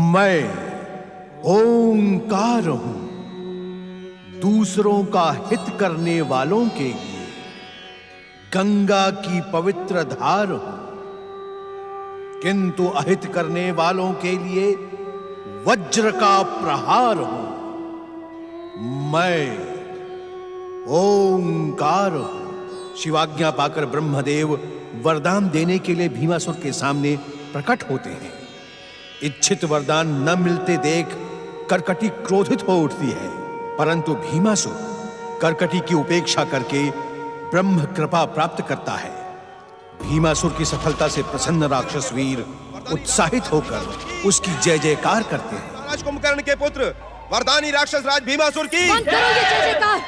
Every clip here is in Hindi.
मैं ओंकार हूं, दूसरों का हित करने वालों के लिए गंगा की पवित्र धार हूं, किंतु अहित करने वालों के लिए वज्र का प्रहार हूं। मैं ओंकार हूं। शिवाज्ञा पाकर ब्रह्मदेव वरदान देने के लिए भीमासुर के सामने प्रकट होते हैं। इच्छित वरदान न मिलते देख कर्कटी क्रोधित हो उठती है, परंतु भीमासुर कर्कटी की उपेक्षा करके ब्रह्म कृपा प्राप्त करता है। भीमासुर की सफलता से प्रसन्न राक्षस वीर उत्साहित होकर उसकी जय जयकार करते हैं। महाराज कुंभकर्ण के पुत्र वरदानी राक्षस राज भीमासुर की बंद करो ये जय जयकार।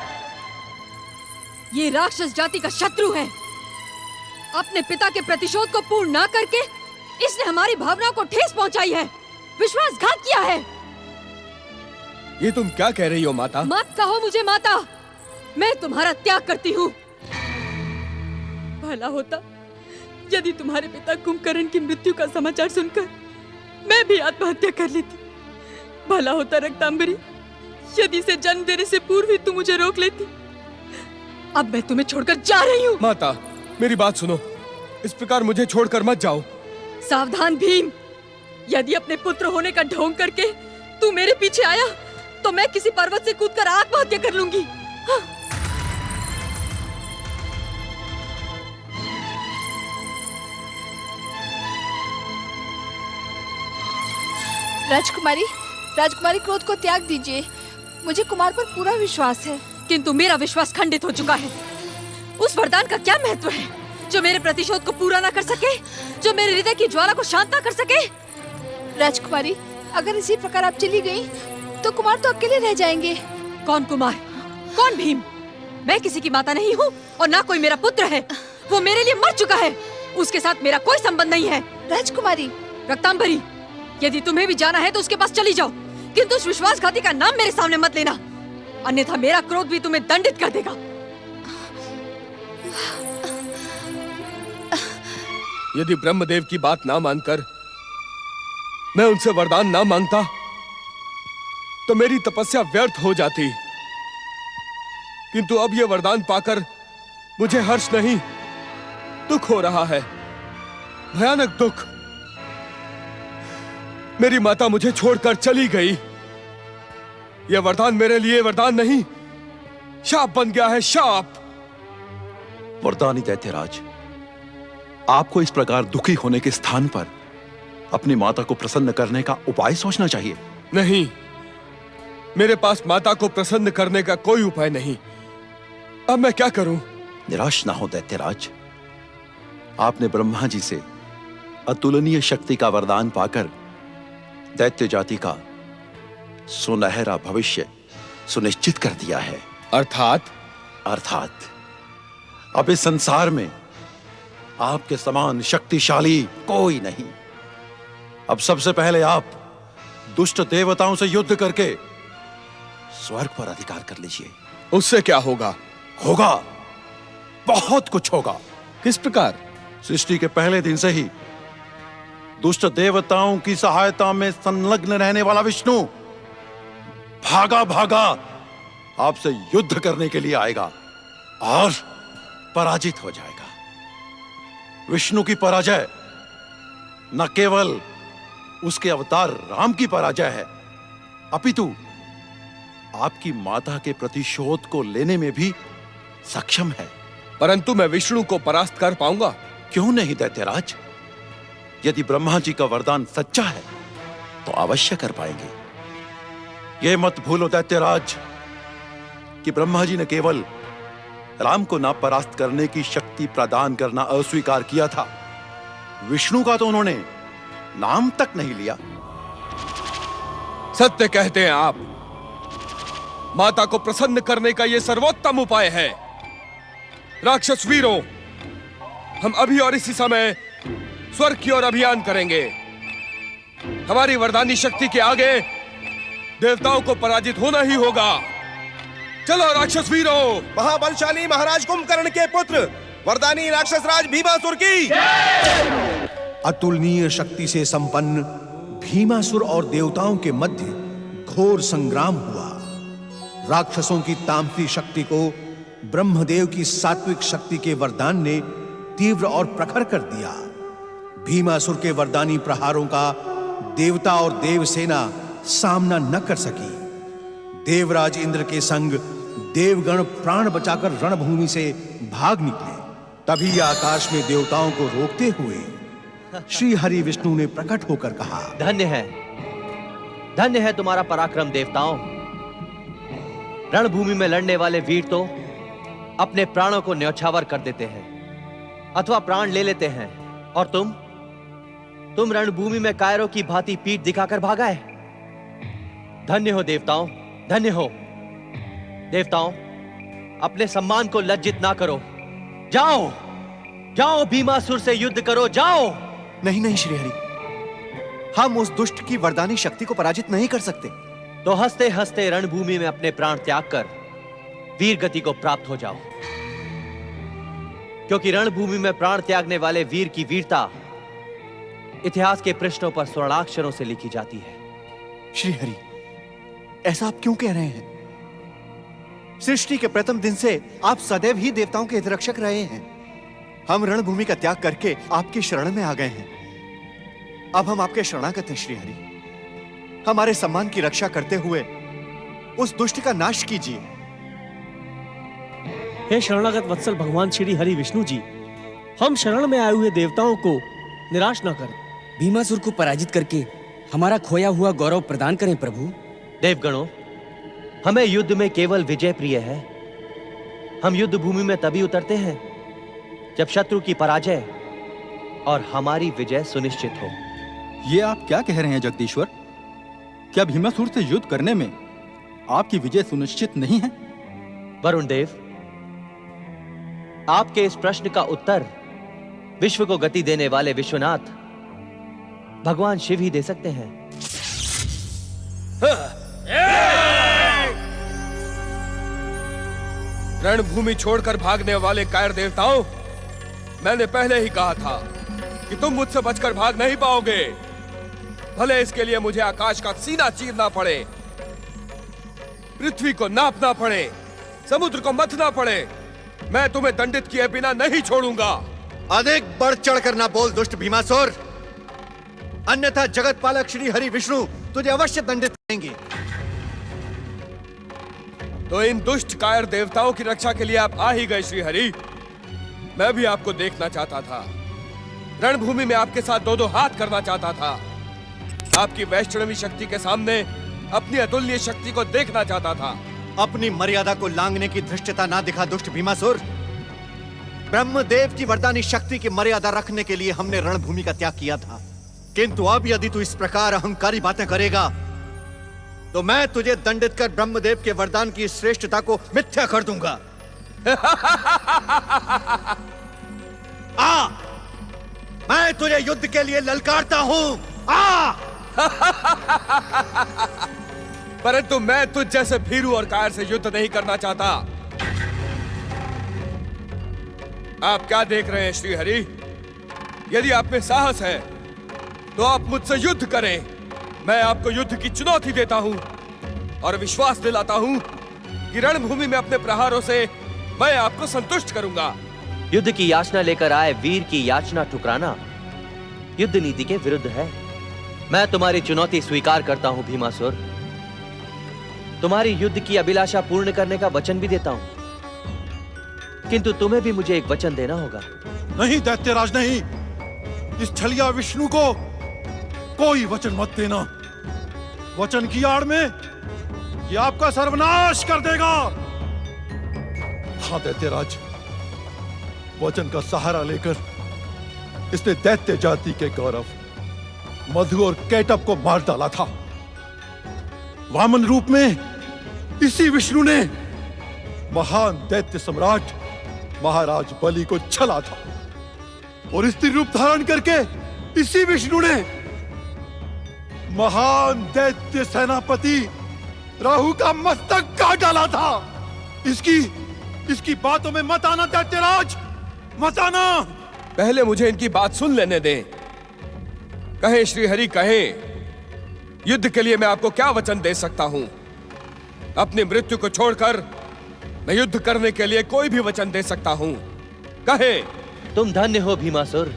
ये राक्षस जाति का शत्रु है। अपने पिता के प्रतिशोध को पूर्ण ना करके इसने हमारी भावनाओं को ठेस पहुंचाई है, विश्वासघात किया है। ये तुम क्या कह रही हो माता? मत कहो मुझे माता, मैं तुम्हारा त्याग करती हूँ। भला होता यदि तुम्हारे पिता कुंभकर्ण की मृत्यु का समाचार सुनकर मैं भी आत्महत्या कर लेती। भला होता रक्तांबरी, यदि इसे जन्म देने से पूर्व ही तुम मुझे रोक लेती। अब मैं तुम्हें छोड़कर जा रही हूँ। माता, मेरी बात सुनो, इस प्रकार मुझे छोड़कर मत जाओ। सावधान भीम, यदि अपने पुत्र होने का ढोंग करके तू मेरे पीछे आया तो मैं किसी पर्वत से कूदकर आत्महत्या कर लूंगी। हाँ। राजकुमारी, राजकुमारी क्रोध को त्याग दीजिए। मुझे कुमार पर पूरा विश्वास है। किंतु मेरा विश्वास खंडित हो चुका है। उस वरदान का क्या महत्व है जो मेरे प्रतिशोध को पूरा ना कर सके, जो मेरे हृदय की ज्वाला को शांत ना कर सके? राजकुमारी, अगर इसी प्रकार आप चली गई तो कुमार तो अकेले रह जाएंगे। कौन कुमार? कौन भीम? मैं किसी की माता नहीं हूँ और ना कोई मेरा पुत्र है। वो मेरे लिए मर चुका है, उसके साथ मेरा कोई संबंध नहीं है। राजकुमारी, रक्तांबरी, यदि तुम्हें भी जाना है तो उसके पास चली जाओ, किंतु उस विश्वासघाती का नाम मेरे सामने मत लेना, अन्यथा मेरा क्रोध भी तुम्हें दंडित कर देगा। यदि ब्रह्मदेव की बात ना मानकर मैं उनसे वरदान ना मांगता तो मेरी तपस्या व्यर्थ हो जाती, किंतु अब यह वरदान पाकर मुझे हर्ष नहीं, दुख हो रहा है, भयानक दुख। मेरी माता मुझे छोड़कर चली गई। यह वरदान मेरे लिए वरदान नहीं, शाप बन गया है, शाप। वरदानी दैत्यराज, आपको इस प्रकार दुखी होने के स्थान पर अपनी माता को प्रसन्न करने का उपाय सोचना चाहिए। नहीं, मेरे पास माता को प्रसन्न करने का कोई उपाय नहीं। अब मैं क्या करूं? निराश ना हो दैत्यराज, आपने ब्रह्मा जी से अतुलनीय शक्ति का वरदान पाकर दैत्य जाति का सुनहरा भविष्य सुनिश्चित कर दिया है। अर्थात अब इस संसार में आपके समान शक्तिशाली कोई नहीं। अब सबसे पहले आप दुष्ट देवताओं से युद्ध करके स्वर्ग पर अधिकार कर लीजिए। उससे क्या होगा? होगा, बहुत कुछ होगा। किस प्रकार? सृष्टि के पहले दिन से ही दुष्ट देवताओं की सहायता में संलग्न रहने वाला विष्णु भागा भागा आपसे युद्ध करने के लिए आएगा और पराजित हो जाएगा। विष्णु की पराजय न केवल उसके अवतार राम की पराजय है, अपितु आपकी माता के प्रतिशोध को लेने में भी सक्षम है। परंतु मैं विष्णु को परास्त कर पाऊंगा? क्यों नहीं दैत्यराज, यदि ब्रह्मा जी का वरदान सच्चा है तो अवश्य कर पाएंगे। यह मत भूलो दैत्यराज कि ब्रह्मा जी ने केवल राम को ना परास्त करने की शक्ति प्रदान करना अस्वीकार किया था, विष्णु का तो उन्होंने नाम तक नहीं लिया। सत्य कहते हैं आप। माता को प्रसन्न करने का यह सर्वोत्तम उपाय है। राक्षस वीरों, हम अभी और इसी समय स्वर्ग की ओर अभियान करेंगे। हमारी वरदानी शक्ति के आगे देवताओं को पराजित होना ही होगा। चलो राक्षस वीरों। महाबलशाली महाराज कुंभकर्ण के पुत्र वरदानी राक्षस राज भीमासुर की अतुलनीय शक्ति से संपन्न भीमासुर और देवताओं के मध्य घोर संग्राम हुआ। राक्षसों की तामसी शक्ति को ब्रह्मदेव की सात्विक शक्ति के वरदान ने तीव्र और प्रखर कर दिया। भीमासुर के वरदानी प्रहारों का देवता और देवसेना सामना न कर सकी। देवराज इंद्र के संग देवगण प्राण बचाकर रणभूमि से भाग निकले। तभी आकाश में देवताओं को रोकते हुए श्री हरि विष्णु ने प्रकट होकर कहा, धन्य है तुम्हारा पराक्रम देवताओं। रणभूमि में लड़ने वाले वीर तो अपने प्राणों को न्यौछावर कर देते हैं अथवा प्राण ले लेते हैं, और तुम रणभूमि में कायरों की भांति पीठ दिखाकर भागाए। धन्य हो देवताओं, धन्य हो। देवताओं, अपने सम्मान को लज्जित ना करो। जाओ भीमासुर से युद्ध करो, जाओ। नहीं श्रीहरि, हम उस दुष्ट की वरदानी शक्ति को पराजित नहीं कर सकते। तो हंसते हंसते रणभूमि में अपने प्राण त्याग कर वीर गति को प्राप्त हो जाओ, क्योंकि रणभूमि में प्राण त्यागने वाले वीर की वीरता इतिहास के पृष्ठों पर स्वर्णाक्षरों से लिखी जाती है। श्रीहरि, ऐसा आप क्यों कह रहे हैं? सृष्टि के प्रथम दिन से आप सदैव ही देवताओं के हितरक्षक रहे हैं। हम रणभूमि का त्याग करके आपकी शरण में आ गए हैं। अब हम आपके शरणागत हैं श्रीहरि। हमारे सम्मान की रक्षा करते हुए उस दुष्ट का नाश कीजिए। हे शरणागत वत्सल भगवान श्री हरि विष्णु जी, हम शरण में आए हुए देवताओं को निराश न करें। भीमासुर को पराजित करके हमारा खोया हुआ गौरव प्रदान करें प्रभु। देवगणों, हमें युद्ध में केवल विजय प्रिय है। हम युद्ध भूमि में तभी उतरते हैं जब शत्रु की पराजय और हमारी विजय सुनिश्चित हो। ये आप क्या कह रहे हैं जगदीश्वर? क्या भीमासुर से युद्ध करने में आपकी विजय सुनिश्चित नहीं है? वरुण देव, आपके इस प्रश्न का उत्तर विश्व को गति देने वाले विश्वनाथ भगवान शिव ही दे सकते हैं। रणभूमि छोड़कर भागने वाले कायर देवताओं, मैंने पहले ही कहा था कि तुम मुझसे बचकर भाग नहीं पाओगे। भले इसके लिए मुझे आकाश का सीना चीरना पड़े, पृथ्वी को नापना पड़े, समुद्र को मथना पड़े, मैं तुम्हें दंडित किए बिना नहीं छोड़ूंगा। अधिक बढ़ चढ़कर ना बोल दुष्ट भीमासुर, अन्यथा जगत पालक श्री हरि विष्णु तुझे अवश्य दंडित करेंगे। तो इन दुष्ट कायर देवताओं की रक्षा के लिए आप आ ही गए श्री हरि। मैं भी आपको देखना चाहता था, रणभूमि में आपके साथ दो हाथ करना चाहता था, आपकी वैष्णवी शक्ति के सामने अपनी अतुल्य शक्ति को देखना चाहता था। अपनी मर्यादा को लांघने की धृष्टता ना दिखा दुष्ट भीमासुर। ब्रह्मदेव की वरदानी शक्ति की मर्यादा रखने के लिए हमने रणभूमि का त्याग किया था, किंतु अब यदि तू इस प्रकार अहंकारी बातें करेगा तो मैं तुझे दंडित कर ब्रह्मदेव के वरदान की श्रेष्ठता को मिथ्या कर दूंगा। आ, मैं तुझे युद्ध के लिए ललकारता हूं। आ! परंतु मैं तुझ जैसे भीरू और कायर से युद्ध नहीं करना चाहता। आप क्या देख रहे हैं श्री हरि? यदि आप में साहस है तो आप मुझसे युद्ध करें। मैं आपको युद्ध की चुनौती देता हूं और विश्वास दिलाता हूं कि रणभूमि में अपने प्रहारों से मैं आपको संतुष्ट करूंगा। युद्ध की याचना लेकर आए वीर की याचना ठुकराना युद्ध नीति के विरुद्ध है। मैं तुम्हारी चुनौती स्वीकार करता हूं भीमासुर। तुम्हारी युद्ध की अभिलाषा पूर्ण करने का वचन भी देता हूं, किंतु तुम्हें भी मुझे एक वचन देना होगा। नहीं दैत्यराज, नहीं। इस छलिया विष्णु को कोई वचन मत देना। वचन की आड़ में ये आपका सर्वनाश कर देगा। हाँ दैत्यराज, वचन का सहारा लेकर इसने दैत्य जाति के गौरव मधु और कैटअप को मार डाला था। वामन रूप में इसी विष्णु ने महान दैत्य सम्राट महाराज बलि को छला था, और स्त्री रूप धारण करके इसी विष्णु ने महान दैत्य सेनापति राहु का मस्तक काट डाला था। इसकी बातों में मत आना दैत्यराज, मत आना। पहले मुझे इनकी बात सुन लेने दें। कहे श्री हरि कहे, युद्ध के लिए मैं आपको क्या वचन दे सकता हूं? अपनी मृत्यु को छोड़कर मैं युद्ध करने के लिए कोई भी वचन दे सकता हूं। कहे। तुम धन्य हो भीमासुर,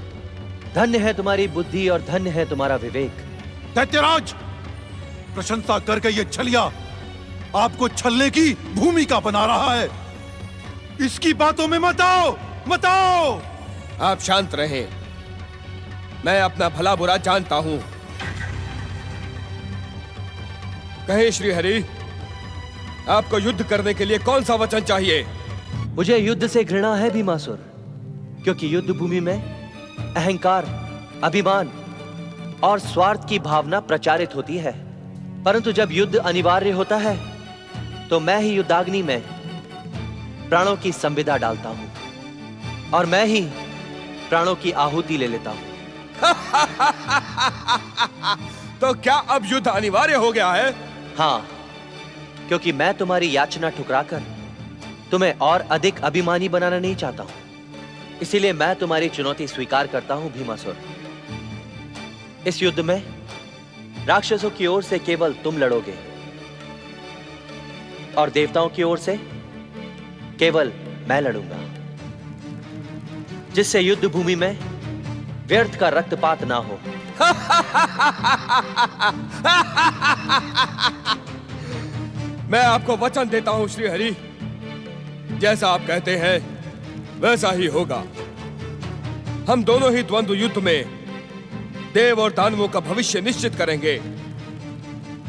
धन्य है तुम्हारी बुद्धि और धन्य है तुम्हारा विवेक। दैत्यराज, प्रशंसा करके ये छलिया आपको छलने की भूमिका बना रहा है। इसकी बातों में मत आओ, मत आओ। आप शांत रहें, मैं अपना भला बुरा जानता हूं। कहे श्री हरि, आपको युद्ध करने के लिए कौन सा वचन चाहिए? मुझे युद्ध से घृणा है भीमासुर, क्योंकि युद्ध भूमि में अहंकार, अभिमान और स्वार्थ की भावना प्रचारित होती है। परंतु जब युद्ध अनिवार्य होता है तो मैं ही युद्धाग्नि में प्राणों की संविदा डालता हूं और मैं ही प्राणों की आहुति ले लेता हूं। तो क्या अब युद्ध अनिवार्य हो गया है? हाँ, क्योंकि मैं तुम्हारी याचना ठुकराकर तुम्हें और अधिक अभिमानी बनाना नहीं चाहता हूं। इसीलिए मैं तुम्हारी चुनौती स्वीकार करता हूं भीमासुर। इस युद्ध में राक्षसों की ओर से केवल तुम लड़ोगे और देवताओं की ओर से केवल मैं लड़ूंगा, जिससे युद्ध भूमि में व्यर्थ का रक्तपात ना हो। मैं आपको वचन देता हूं श्री हरि, जैसा आप कहते हैं वैसा ही होगा। हम दोनों ही द्वंद्व युद्ध में देव और दानवों का भविष्य निश्चित करेंगे।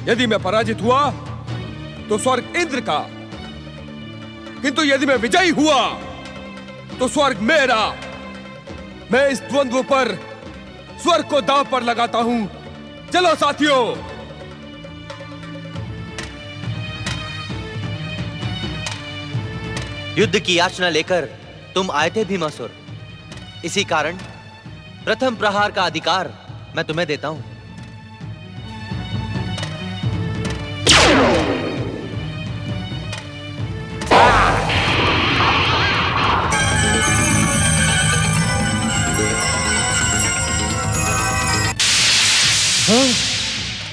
यदि मैं पराजित हुआ तो स्वर्ग इंद्र का, किंतु यदि मैं विजयी हुआ तो स्वर्ग मेरा। मैं इस द्वंद्व पर स्वर्ग को दांव पर लगाता हूं। चलो साथियों। युद्ध की याचना लेकर तुम आए थे भीमासुर, इसी कारण प्रथम प्रहार का अधिकार मैं तुम्हें देता हूं।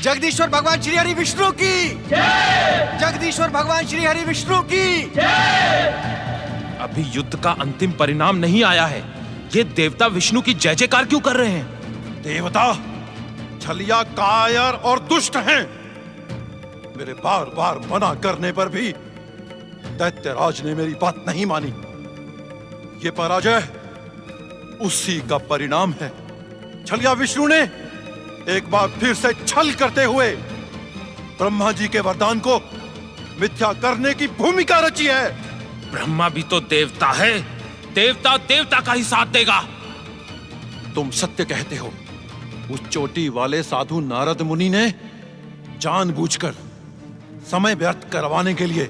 जगदीश्वर भगवान श्री हरि विष्णु की जगदीश्वर भगवान श्री हरि विष्णु की। अभी युद्ध का अंतिम परिणाम नहीं आया है, ये देवता विष्णु की जय जयकार क्यों कर रहे हैं? देवता छलिया कायर और दुष्ट हैं। मेरे बार बार मना करने पर भी दैत्यराज ने मेरी बात नहीं मानी। ये पराजय उसी का परिणाम है। छलिया विष्णु ने एक बार फिर से छल करते हुए ब्रह्मा जी के वरदान को मिथ्या करने की भूमिका रची है। ब्रह्मा भी तो देवता है, देवता देवता का ही साथ देगा। तुम सत्य कहते हो। उस चोटी वाले साधु नारद मुनि ने जानबूझकर समय व्यर्थ करवाने के लिए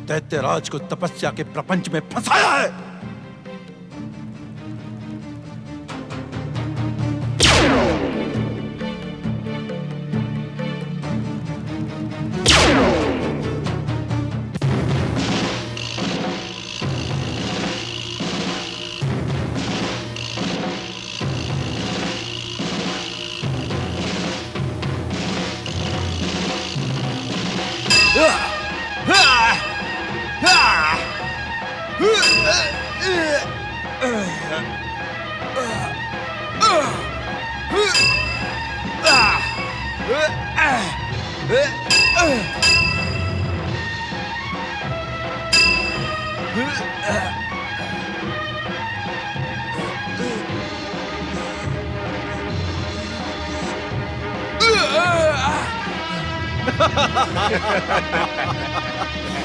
दैत्यराज को तपस्या के प्रपंच में फंसाया है।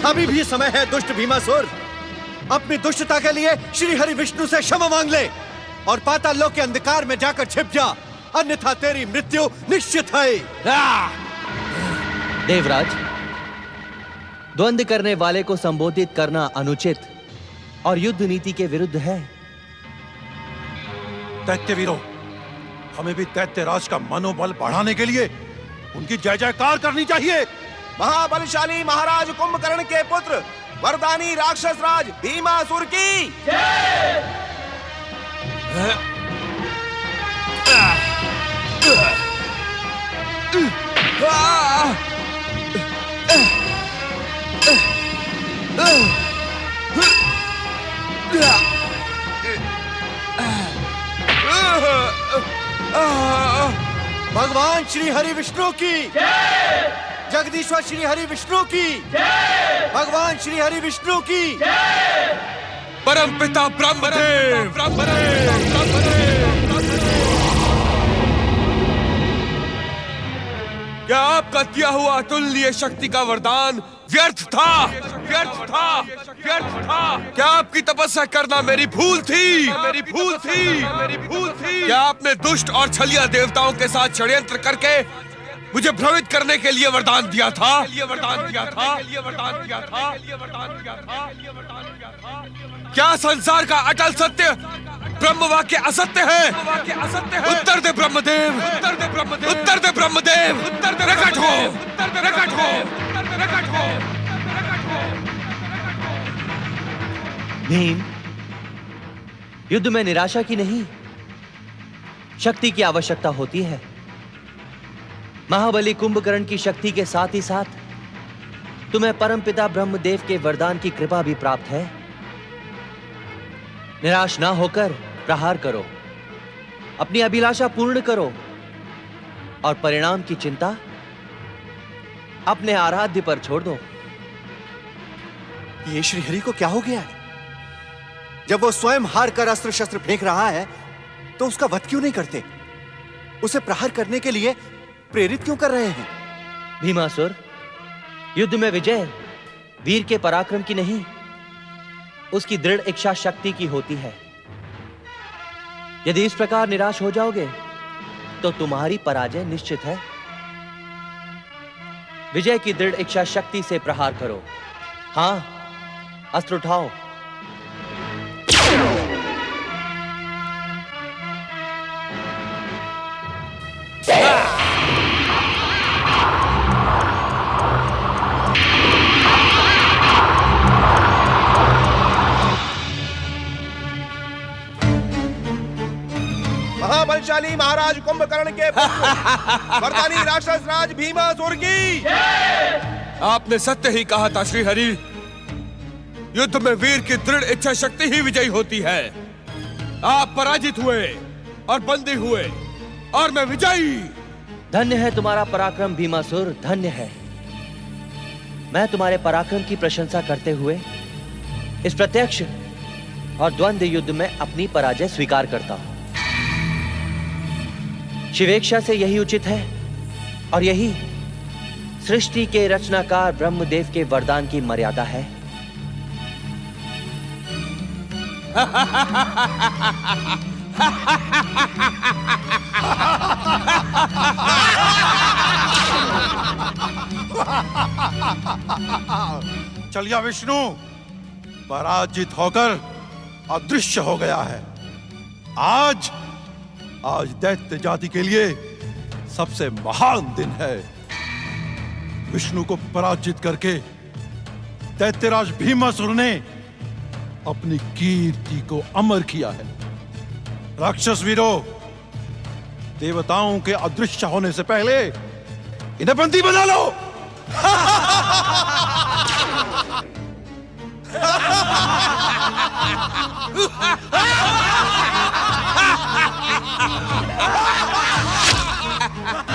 अभी भी समय है दुष्ट भीमासुर, अपनी दुष्टता के लिए श्री हरि विष्णु से क्षमा मांग ले और पाताल लोक के अंधकार में जाकर छिप जा, अन्यथा तेरी मृत्यु निश्चित है। देवराज, द्वंद्व करने वाले को संबोधित करना अनुचित और युद्ध नीति के विरुद्ध है। दैत्यवीरों, हमें भी दैत्यराज का मनोबल बढ़ाने के लिए उनकी जय जयकार करनी चाहिए। महाबलशाली महाराज कुंभकर्ण के पुत्र वरदानी राक्षस राज भीमासुर की जय। भगवान श्री हरि विष्णु की जगदीश्वर श्री हरि विष्णु की भगवान श्री हरि विष्णु की परम पिता ब्रह्मदेव। क्या आपका दिया हुआ अतुल्य शक्ति का वरदान व्यर्थ था? व्यर्थ था? व्यर्थ था? क्या आपकी तपस्या करना मेरी भूल थी? मेरी भूल थी? मेरी भूल थी? क्या आपने दुष्ट और छलिया देवताओं के साथ षड्यंत्र करके मुझे भ्रमित करने के लिए वरदान दिया था? वरदान दिया था? वरदान दिया था? वरदान दिया था? क्या संसार का अटल सत्य ब्रह्म वाक्य असत्य है? उत्तर दे ब्रह्मदेव। उत्तर दे ब्रह्मदेव। उत्तर दे ब्रह्मदेव। उत्तर दे। प्रकट हो। प्रकट हो। प्रकट हो। भीम, युद्ध में निराशा की नहीं, शक्ति की आवश्यकता होती है। महाबली कुंभकर्ण की शक्ति के साथ ही साथ तुम्हें परमपिता ब्रह्मदेव के वरदान की कृपा भी प्राप्त है। निराश ना होकर प्रहार करो, अपनी अभिलाषा पूर्ण करो और परिणाम की चिंता अपने आराध्य पर छोड़ दो। ये श्रीहरि को क्या हो गया है? जब वो स्वयं हार कर अस्त्र शस्त्र फेंक रहा है तो उसका वध क्यों नहीं करते? उसे प्रहार करने के लिए प्रेरित क्यों कर रहे हैं? भीमासुर, युद्ध में विजय वीर के पराक्रम की नहीं, उसकी दृढ़ इच्छा शक्ति की होती है। यदि इस प्रकार निराश हो जाओगे तो तुम्हारी पराजय निश्चित है। विजय की दृढ़ इच्छा शक्ति से प्रहार करो। हां, अस्त्र उठाओ। महाबलशाली महाराज कुंभकर्ण के पुत्र वरदानी राक्षस राज भीमासुर की। आपने सत्य ही कहा था श्रीहरि, युद्ध में वीर की दृढ़ इच्छा शक्ति ही विजयी होती है। आप पराजित हुए और बंदी हुए और मैं विजयी। धन्य है तुम्हारा पराक्रम भीमासुर, धन्य है। मैं तुम्हारे पराक्रम की प्रशंसा करते हुए इस प्रत्यक्ष और द्वंद्व युद्ध में अपनी पराजय स्वीकार करता हूं। शिवेक्षा से यही उचित है और यही सृष्टि के रचनाकार ब्रह्मदेव के वरदान की मर्यादा है। चलिया विष्णु पराजित होकर अदृश्य हो गया है। आज दैत्य जाति के लिए सबसे महान दिन है। विष्णु को पराजित करके दैत्यराज भीमासुर ने अपनी कीर्ति को अमर किया है। राक्षस वीरों, देवताओं के अदृश्य होने से पहले इन्हें बंदी बना लो।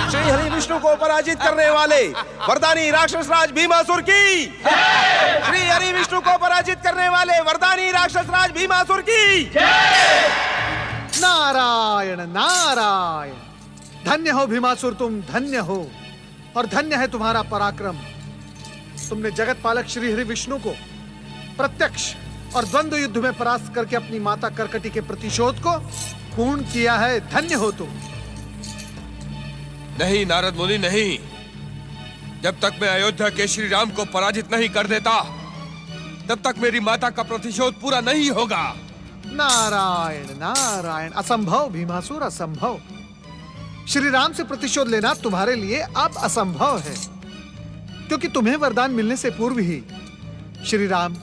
श्री हरि विष्णु को पराजित करने वाले वरदानी राक्षस राज भीमासुर की। श्री हरि विष्णु को पराजित करने वाले वरदानी राक्षस राज भीमासुर की। नारायण नारायण। धन्य हो भीमासुर, तुम धन्य हो और धन्य है तुम्हारा पराक्रम। तुमने जगत पालक श्री हरि विष्णु को प्रत्यक्ष और द्वंद्व युद्ध में परास्त करके अपनी माता कर्कटी के प्रतिशोध को पूर्ण किया है। धन्य हो तुम। नहीं नारद मुनि, नहीं। जब तक मैं अयोध्या के श्री राम को पराजित नहीं कर देता तब तक मेरी माता का प्रतिशोध पूरा नहीं होगा। नारायण नारायण। असंभव भीमासुर, असंभव। श्री राम से प्रतिशोध लेना तुम्हारे लिए अब असंभव है, क्योंकि तुम्हें वरदान मिलने से पूर्व ही श्री राम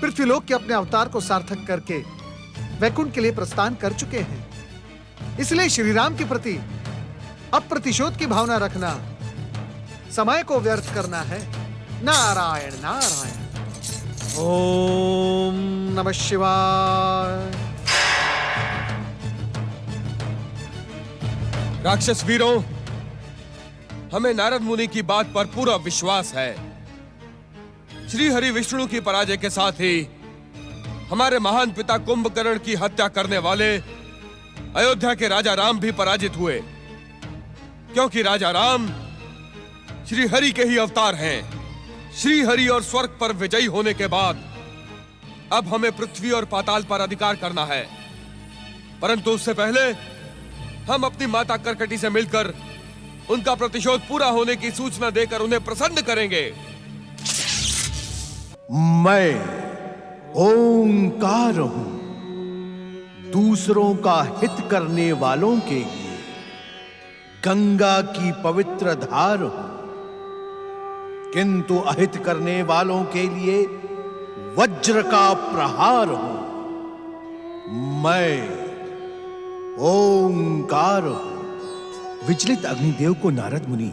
पृथ्वीलोक के अपने अवतार को सार्थक करके वैकुंठ के लिए प्रस्थान कर चुके हैं। इसलिए श्री राम के प्रति अब प्रतिशोध की भावना रखना समय को व्यर्थ करना है। नारायण नारायण। ओम नमः शिवाय। राक्षस वीरों, हमें नारद मुनि की बात पर पूरा विश्वास है। श्री हरि विष्णु की पराजय के साथ ही हमारे महान पिता कुंभकर्ण की हत्या करने वाले अयोध्या के राजा राम भी पराजित हुए, क्योंकि राजा राम श्री हरि के ही अवतार हैं। श्री हरि और स्वर्ग पर विजयी होने के बाद अब हमें पृथ्वी और पाताल पर अधिकार करना है, परंतु उससे पहले हम अपनी माता करकटी से मिलकर उनका प्रतिशोध पूरा होने की सूचना देकर उन्हें प्रसन्न करेंगे। मैं ओंकार हूं, दूसरों का हित करने वालों के लिए गंगा की पवित्र धार हूं, किंतु अहित करने वालों के लिए वज्र का प्रहार हूं। मैं ओंकार हूं। विचलित अग्निदेव को नारद मुनि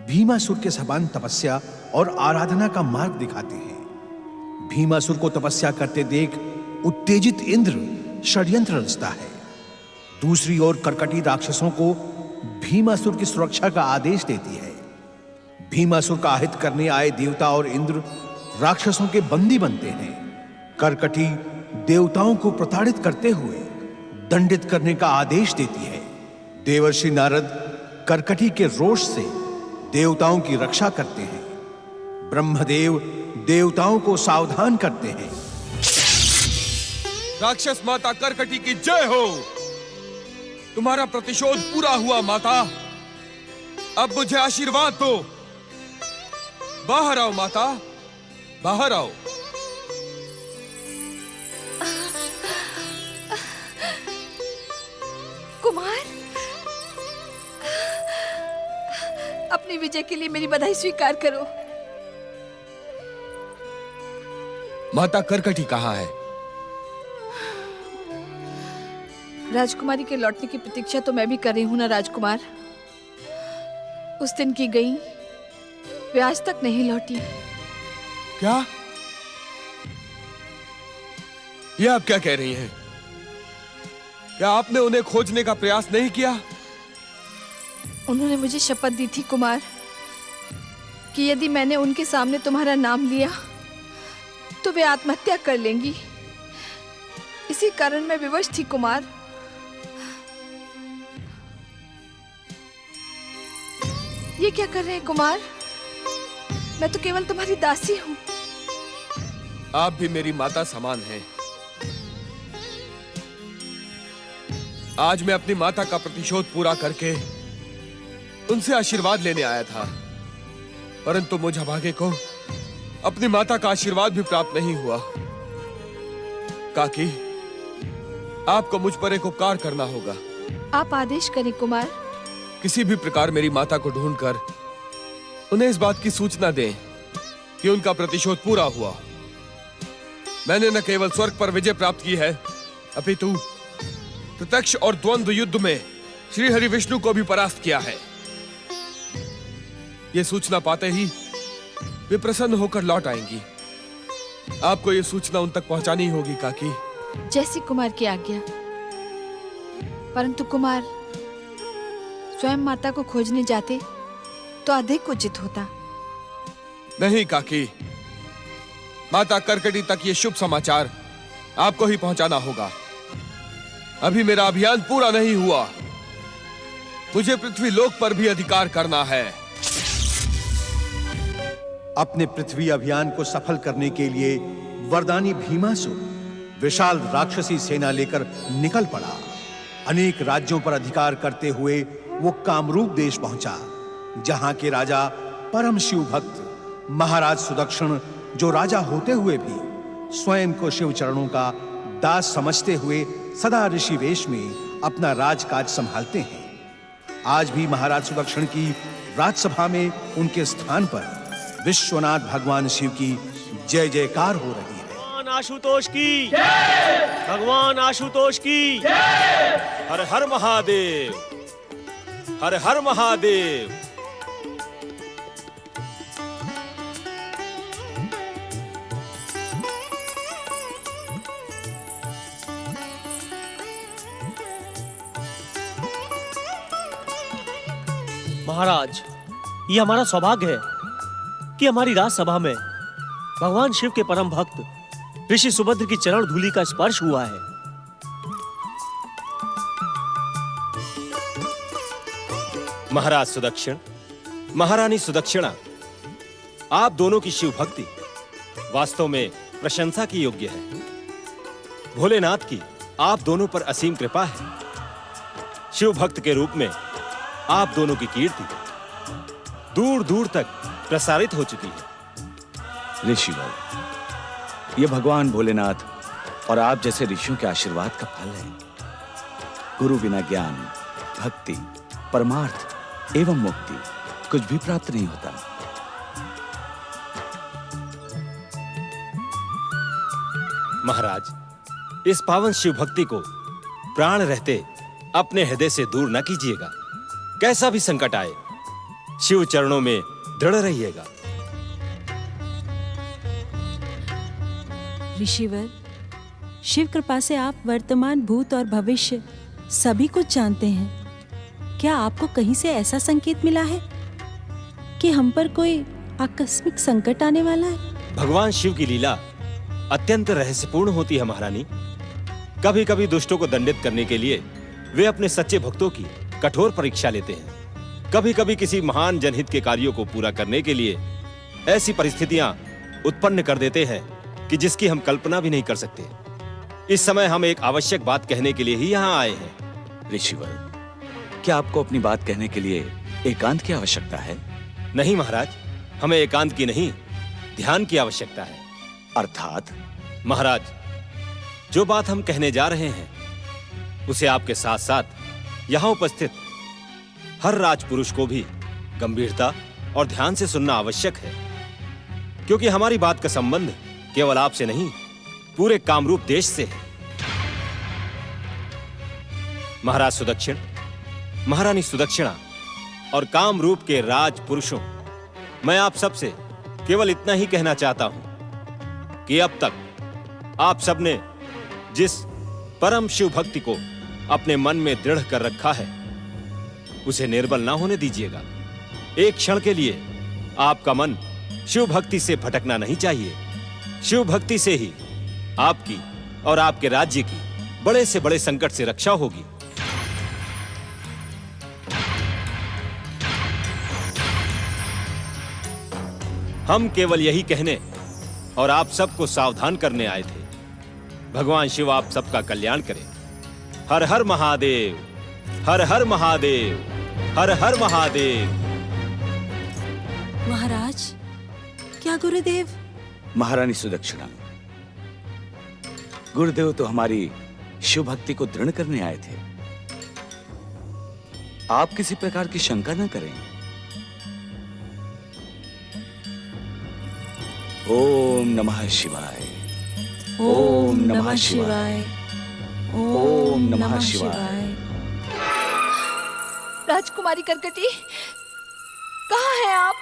भीमासुर के समान तपस्या और आराधना का मार्ग दिखाते हैं। भीमासुर को तपस्या करते देख उत्तेजित इंद्र षड्यंत्र रचता है। दूसरी ओर करकटी राक्षसों को भीमासुर की सुरक्षा का आदेश देती है। भीमासुर का हित करने आए देवता और इंद्र राक्षसों के बंदी बनते हैं। करकटी देवताओं को प्रताड़ित करते हुए दंडित करने का आदेश देती है। देवर्षि नारद करकटी के रोष से देवताओं की रक्षा करते हैं। ब्रह्मदेव देवताओं को सावधान करते हैं। राक्षस माता करकटी की जय हो। तुम्हारा प्रतिशोध पूरा हुआ माता। अब मुझे आशीर्वाद दो। बाहर आओ माता, बाहर आओ। कुमार, अपनी विजय के लिए मेरी बधाई स्वीकार करो। माता करकटी कहाँ है? राजकुमारी के लौटने की प्रतीक्षा तो मैं भी कर रही हूं ना राजकुमार। उस दिन की गई वे आज तक नहीं लौटी। क्या? यह आप क्या कह रही हैं? क्या आपने उन्हें खोजने का प्रयास नहीं किया? उन्होंने मुझे शपथ दी थी कुमार कि यदि मैंने उनके सामने तुम्हारा नाम लिया तो वे आत्महत्या कर लेंगी। इसी कारण मैं विवश थी कुमार। ये क्या कर रहे हैं कुमार? मैं तो केवल तुम्हारी दासी हूं। आप भी मेरी माता समान हैं। आज मैं अपनी माता का प्रतिशोध पूरा करके उनसे आशीर्वाद लेने आया था, परंतु मुझ अभागे को अपनी माता का आशीर्वाद भी प्राप्त नहीं हुआ। काकी, आपको मुझ पर एक उपकार करना होगा। आप आदेश करें कुमार। किसी भी प्रकार मेरी माता को ढूंढकर उन्हें इस बात की सूचना दें कि उनका प्रतिशोध पूरा हुआ। मैंने न केवल स्वर्ग पर विजय प्राप्त की है, अपितु प्रत्यक्ष और द्वंद्व युद्ध में श्री हरि विष्णु को भी परास्त किया है। यह सूचना पाते ही वे प्रसन्न होकर लौट आएंगी। आपको यह सूचना उन तक पहुंचानी होगी काकी। जैसी कुमार की आज्ञा। परंतु कुमार, स्वयं माता को खोजने जाते तो अधिक उचित होता। नहीं काकी, माता करकटी तक ये शुभ समाचार आपको ही पहुंचाना होगा। अभी मेरा अभियान पूरा नहीं हुआ। मुझे पृथ्वी लोक पर भी अधिकार करना है। अपने पृथ्वी अभियान को सफल करने के लिए वरदानी भीमासुर विशाल राक्षसी सेना लेकर निकल पड़ा। अनेक राज्यों पर अधिकार करते हुए वो कामरूप देश पहुंचा, जहां के राजा परम शिव भक्त महाराज सुदक्षिण, जो राजा होते हुए भी स्वयं को शिव चरणों का दास समझते हुए सदा ऋषि वेश में अपना राजकाज संभालते हैं। आज भी महाराज सुदक्षिण की राजसभा में उनके स्थान पर विश्वनाथ भगवान शिव की जय जयकार हो रही है। भगवान आशुतोष की, भगवान आशुतोष की। हर हर महादेव, हर हर महादेव। महाराज, ये हमारा सौभाग्य है कि हमारी राजसभा में भगवान शिव के परम भक्त ऋषि सुभद्र की चरण धूलि का स्पर्श हुआ है। महाराज सुदक्षिण, महारानी सुदक्षिणा, आप दोनों की शिव भक्ति वास्तव में प्रशंसा की योग्य है। भोलेनाथ की आप दोनों पर असीम कृपा है। शिव भक्त के रूप में आप दोनों की कीर्ति दूर दूर तक प्रसारित हो चुकी है। ऋषिवर, ये भगवान भोलेनाथ और आप जैसे ऋषियों के आशीर्वाद का फल है। गुरु बिना ज्ञान, भक्ति, परमार्थ एवं मुक्ति कुछ भी प्राप्त नहीं होता। महाराज, इस पावन शिव भक्ति को प्राण रहते अपने हृदय से दूर न कीजिएगा। कैसा भी संकट आए, शिव चरणों में दृढ़ रहिएगा। ऋषिवर, शिव कृपा से आप वर्तमान, भूत और भविष्य सभी कुछ जानते हैं। क्या आपको कहीं से ऐसा संकेत मिला है कि हम पर कोई आकस्मिक संकट आने वाला है? भगवान शिव की लीला अत्यंत रहस्यपूर्ण होती है महारानी। कभी कभी दुष्टों को दंडित करने के लिए वे अपने सच्चे भक्तों की कठोर परीक्षा लेते हैं। कभी कभी किसी महान जनहित के कार्यों को पूरा करने के लिए ऐसी परिस्थितियां उत्पन्न कर देते हैं कि जिसकी हम कल्पना भी नहीं कर सकते। इस समय हम एक आवश्यक बात कहने के लिए ही यहाँ आए हैं। ऋषिवर, क्या आपको अपनी बात कहने के लिए एकांत की आवश्यकता है? नहीं महाराज, हमें एकांत की नहीं, ध्यान की आवश्यकता है। अर्थात? महाराज, जो बात हम कहने जा रहे हैं उसे आपके साथ साथ यहाँ उपस्थित हर राजपुरुष को भी गंभीरता और ध्यान से सुनना आवश्यक है, क्योंकि हमारी बात का संबंध केवल आपसे नहीं, पूरे कामरूप देश से है। महाराज सुदक्षिण, महारानी सुदक्षिणा और कामरूप के राजपुरुषों, मैं आप सबसे केवल इतना ही कहना चाहता हूं कि अब तक आप सबने जिस परम शिव भक्ति को अपने मन में दृढ़ कर रखा है उसे निर्बल ना होने दीजिएगा। एक क्षण के लिए आपका मन शिव भक्ति से भटकना नहीं चाहिए। शिव भक्ति से ही आपकी और आपके राज्य की बड़े से बड़े संकट से रक्षा होगी। हम केवल यही कहने और आप सबको सावधान करने आए थे। भगवान शिव आप सबका कल्याण करे। हर हर महादेव, हर हर महादेव, हर हर महादेव। महाराज, क्या गुरुदेव? महारानी सुदक्षिणा, गुरुदेव तो हमारी शिव भक्ति को दृढ़ करने आए थे। आप किसी प्रकार की शंका न करें। ओम नमः शिवाय, ओम नमः शिवाय, ओम नमः शिवाय। राजकुमारी करकटी, कहाँ हैं आप?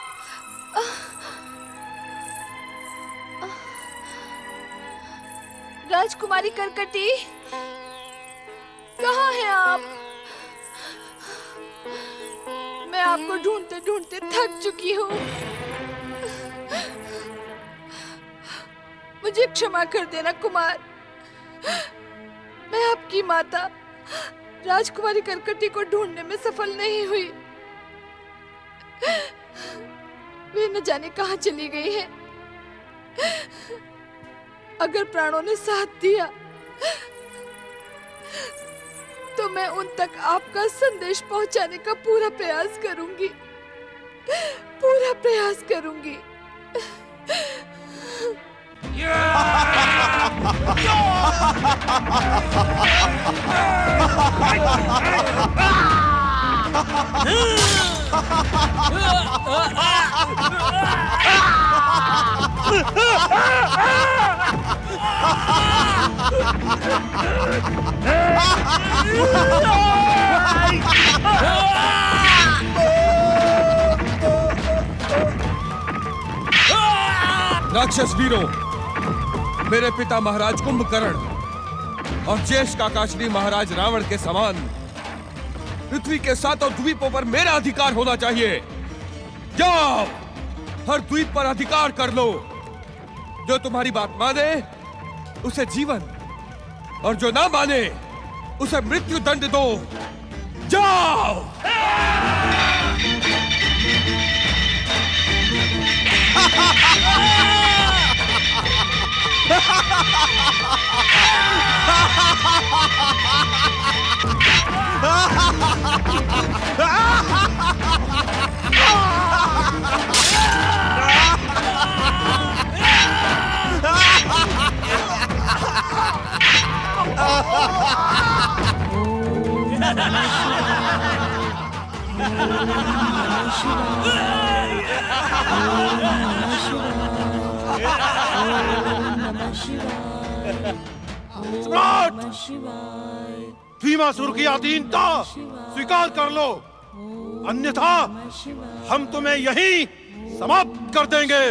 राजकुमारी करकटी, कहाँ हैं आप? मैं आपको ढूंढते ढूंढते थक चुकी हूँ। मुझे क्षमा कर देना कुमार। मैं आपकी माता राजकुमारी करकटी को ढूंढने में सफल नहीं हुई। वे न जाने कहाँ चली गई है। अगर प्राणों ने साथ दिया तो मैं उन तक आपका संदेश पहुंचाने का पूरा प्रयास करूंगी, पूरा प्रयास करूंगी। राक्षस वीरों, मेरे पिता महाराज कुंभकर्ण और ज्येष्ठ काका श्री महाराज रावण के समान पृथ्वी के सातों द्वीपों पर मेरा अधिकार होना चाहिए। जाओ, हर द्वीप पर अधिकार कर लो। जो तुम्हारी बात माने उसे जीवन, और जो ना माने उसे मृत्यु दंड दो। जाओ। सम्राट, भीमासुर की अधीनता स्वीकार कर लो, अन्यथा हम तुम्हें यहीं समाप्त कर देंगे।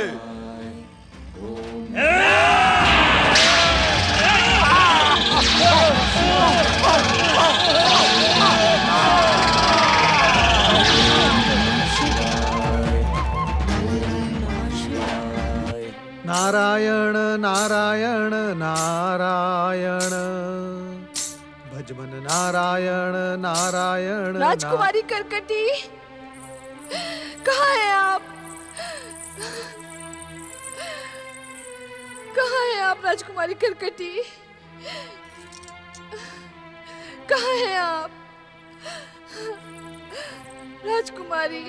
नारायण नारायण नारायण, भजमन नारायण नारायण। राजकुमारी करकटी, कहाँ है आप? कहाँ है आप राजकुमारी करकटी? कहाँ है आप राजकुमारी?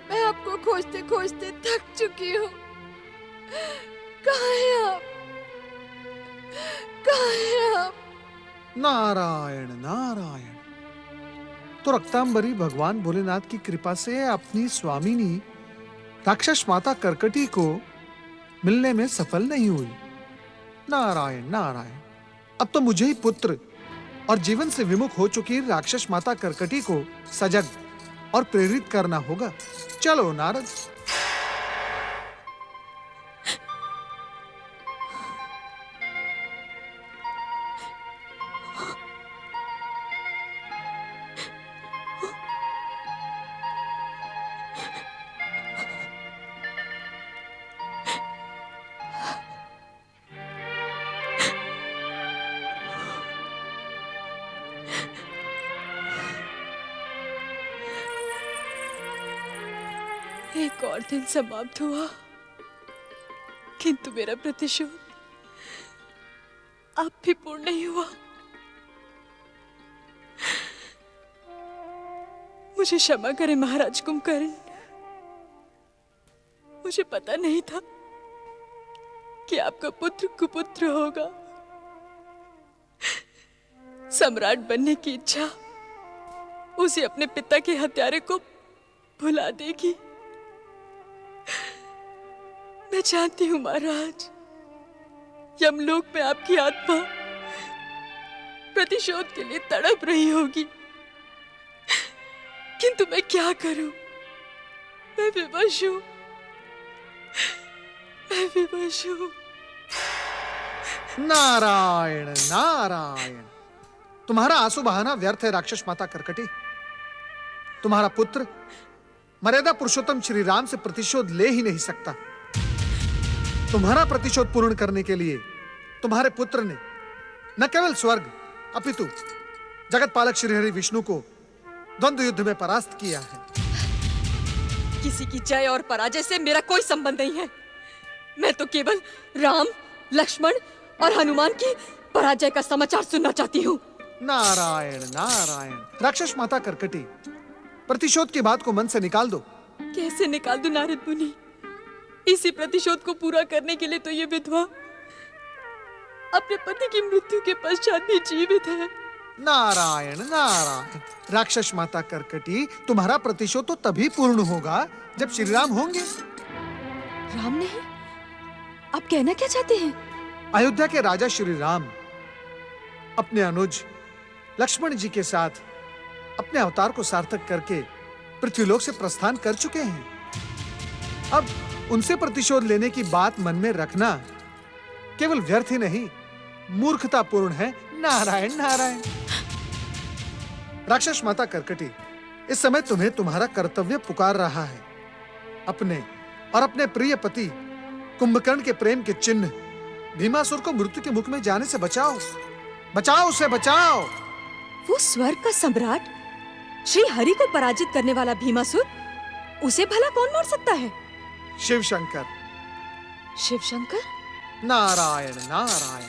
मैं आपको खोजते खोजते थक चुकी हूँ। कहाँ है आप? कहाँ है आप? नारायण नारायण। तो रक्तांबरी भगवान भोलेनाथ की कृपा से अपनी स्वामिनी राक्षस माता करकटी को मिलने में सफल नहीं हुई। नारायण नारायण। अब तो मुझे ही पुत्र और जीवन से विमुख हो चुकी राक्षस माता करकटी को सजग और प्रेरित करना होगा। चलो नारद। एक और दिन समाप्त हुआ, किंतु मेरा प्रतिशोध अब भी पूर्ण नहीं हुआ। मुझे क्षमा करें महाराज कुंभकर्ण। मुझे पता नहीं था कि आपका पुत्र कुपुत्र होगा। सम्राट बनने की इच्छा उसे अपने पिता के हत्यारे को भुला देगी। मैं जानती हूं महाराज, यमलोक में आपकी आत्मा प्रतिशोध के लिए तड़प रही होगी, किंतु मैं क्या करूं? मैं विवश हूं, मैं विवश हूं। नारायण नारायण। तुम्हारा आंसू बहाना व्यर्थ है राक्षस माता करकटी। तुम्हारा पुत्र मर्यादा पुरुषोत्तम श्री राम से प्रतिशोध ले ही नहीं सकता। तुम्हारा प्रतिशोध पूर्ण करने के लिए तुम्हारे पुत्र ने न केवल स्वर्ग अपितु जगत पालक श्री हरि विष्णु को द्वंद्व युद्ध में परास्त किया है। किसी की जय और पराजय से मेरा कोई संबंध नहीं है। मैं तो केवल राम, लक्ष्मण और हनुमान की पराजय का समाचार सुनना चाहती हूँ। नारायण नारायण। राक्षस माता करकटी, प्रतिशोध की बात को मन से निकाल दो। कैसे निकाल दूं नारद मुनि? इसी प्रतिशोध को पूरा करने के लिए तो ये विधवा अपने पति की मृत्यु के पश्चात भी जीवित है। नारायण नारायण। राक्षस माता करकटी, तुम्हारा प्रतिशोध तो तभी पूर्ण होगा जब श्री राम होंगे। राम नहीं? आप कहना क्या चाहते हैं? अयोध्या के राजा श्री राम अपने अनुज लक्ष्मण जी के साथ अपने अवतार को सार्थक करके पृथ्वीलोक से प्रस्थान कर चुके हैं। अब उनसे प्रतिशोध लेने की बात मन में रखना केवल व्यर्थ ही नहीं, मूर्खतापूर्ण है। नारायण नारायण। राक्षस माता कर्कटी, इस समय तुम्हें तुम्हारा कर्तव्य पुकार रहा है। अपने और अपने प्रिय पति कुंभकर्ण के प्रेम के चिन्ह भीमासुर को मृत्यु के मुख में जाने से बचाओ। बचाओ उसे, बचाओ। वो स्वर्ग का सम्राट श्री हरि को पराजित करने वाला भीमासुर, उसे भला कौन मार सकता है? शिव शंकर। शिव शंकर? नारायण नारायण।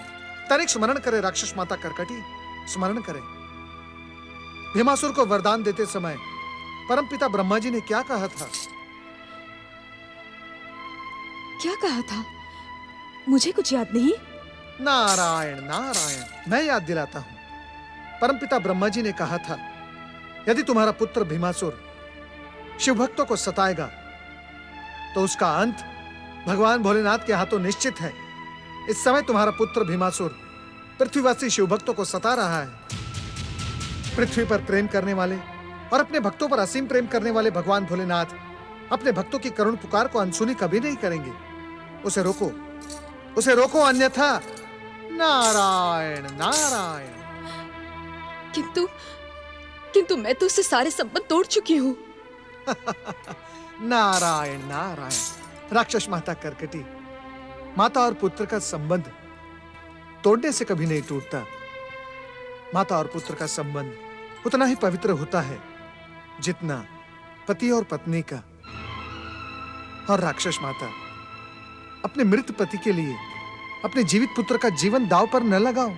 तनिक स्मरण करे राक्षस माता कर्कटी, स्मरण करे। भीमासुर को वरदान देते समय परमपिता ब्रह्मा जी ने क्या कहा था? क्या कहा था? मुझे कुछ याद नहीं। नारायण नारायण, मैं याद दिलाता हूं। परमपिता ब्रह्मा जी ने कहा था, यदि तुम्हारा पुत्र भीमासुर शिव भक्तों को सताएगा तो उसका अंत भगवान भोलेनाथ के हाथों निश्चित है। इस समय तुम्हारा पुत्र भीमासुर पृथ्वीवासी शिव भक्तों को सता रहा है। पृथ्वी पर प्रेम करने वाले और अपने भक्तों पर असीम प्रेम करने वाले भगवान भोलेनाथ अपने भक्तों की करुण पुकार को अनसुनी कभी नहीं करेंगे। उसे रोको, उसे रोको, अन्यथा नारायण नारायण। किंतु मैं तो उससे सारे संबंध तोड़ चुकी हूँ। नारायण नारायण। राक्षस माता कर्कटी, माता और पुत्र का संबंध तोड़ने से कभी नहीं टूटता। माता और पुत्र का संबंध उतना ही पवित्र होता है जितना पति और पत्नी का। और राक्षस माता, अपने मृत पति के लिए अपने जीवित पुत्र का जीवन दांव पर न लगाओ।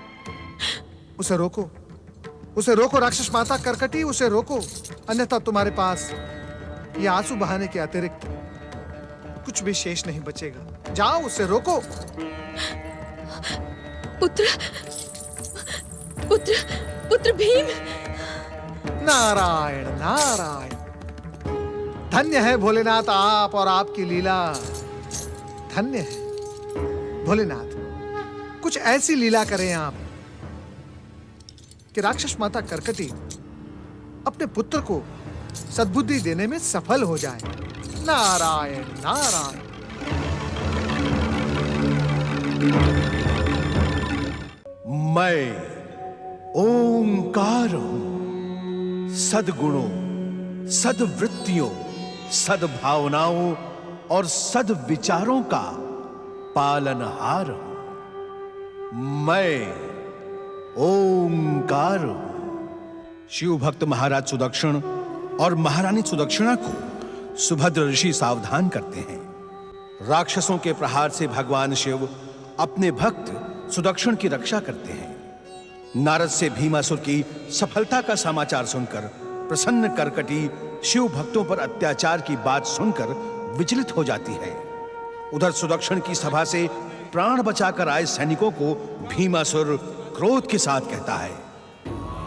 उसे रोको, उसे रोको राक्षस माता कर्कटी, उसे रोको, अन्यथा तुम्हारे पास ये आंसू बहाने के अतिरिक्त कुछ भी शेष नहीं बचेगा। जाओ, उसे रोको। पुत्र पुत्र पुत्र भीम। नारायण नारायण। धन्य है भोलेनाथ आप और आपकी लीला। धन्य है भोलेनाथ, कुछ ऐसी लीला करें आप कि राक्षस माता कर्कटी अपने पुत्र को सद्बुद्धि देने में सफल हो जाए। नारायण नारायण। मैं ओंकार हूं, सद्गुणों, सद्वृत्तियों, सद्भावनाओं और सद्विचारों का पालनहार हूं। मैं ओंकार हूं। शिव भक्त महाराज सुदक्षिण और महारानी सुदक्षिणा को सुभद्र ऋषि सावधान करते हैं। राक्षसों के प्रहार से भगवान शिव अपने भक्त सुदक्षिण की रक्षा करते हैं। नारद से भीमासुर की सफलता का समाचार सुनकर प्रसन्न कर्कटी शिव भक्तों पर अत्याचार की बात सुनकर विचलित हो जाती है। उधर सुदक्षिण की सभा से प्राण बचाकर आए सैनिकों को भीमासुर क्रोध के साथ कहता है,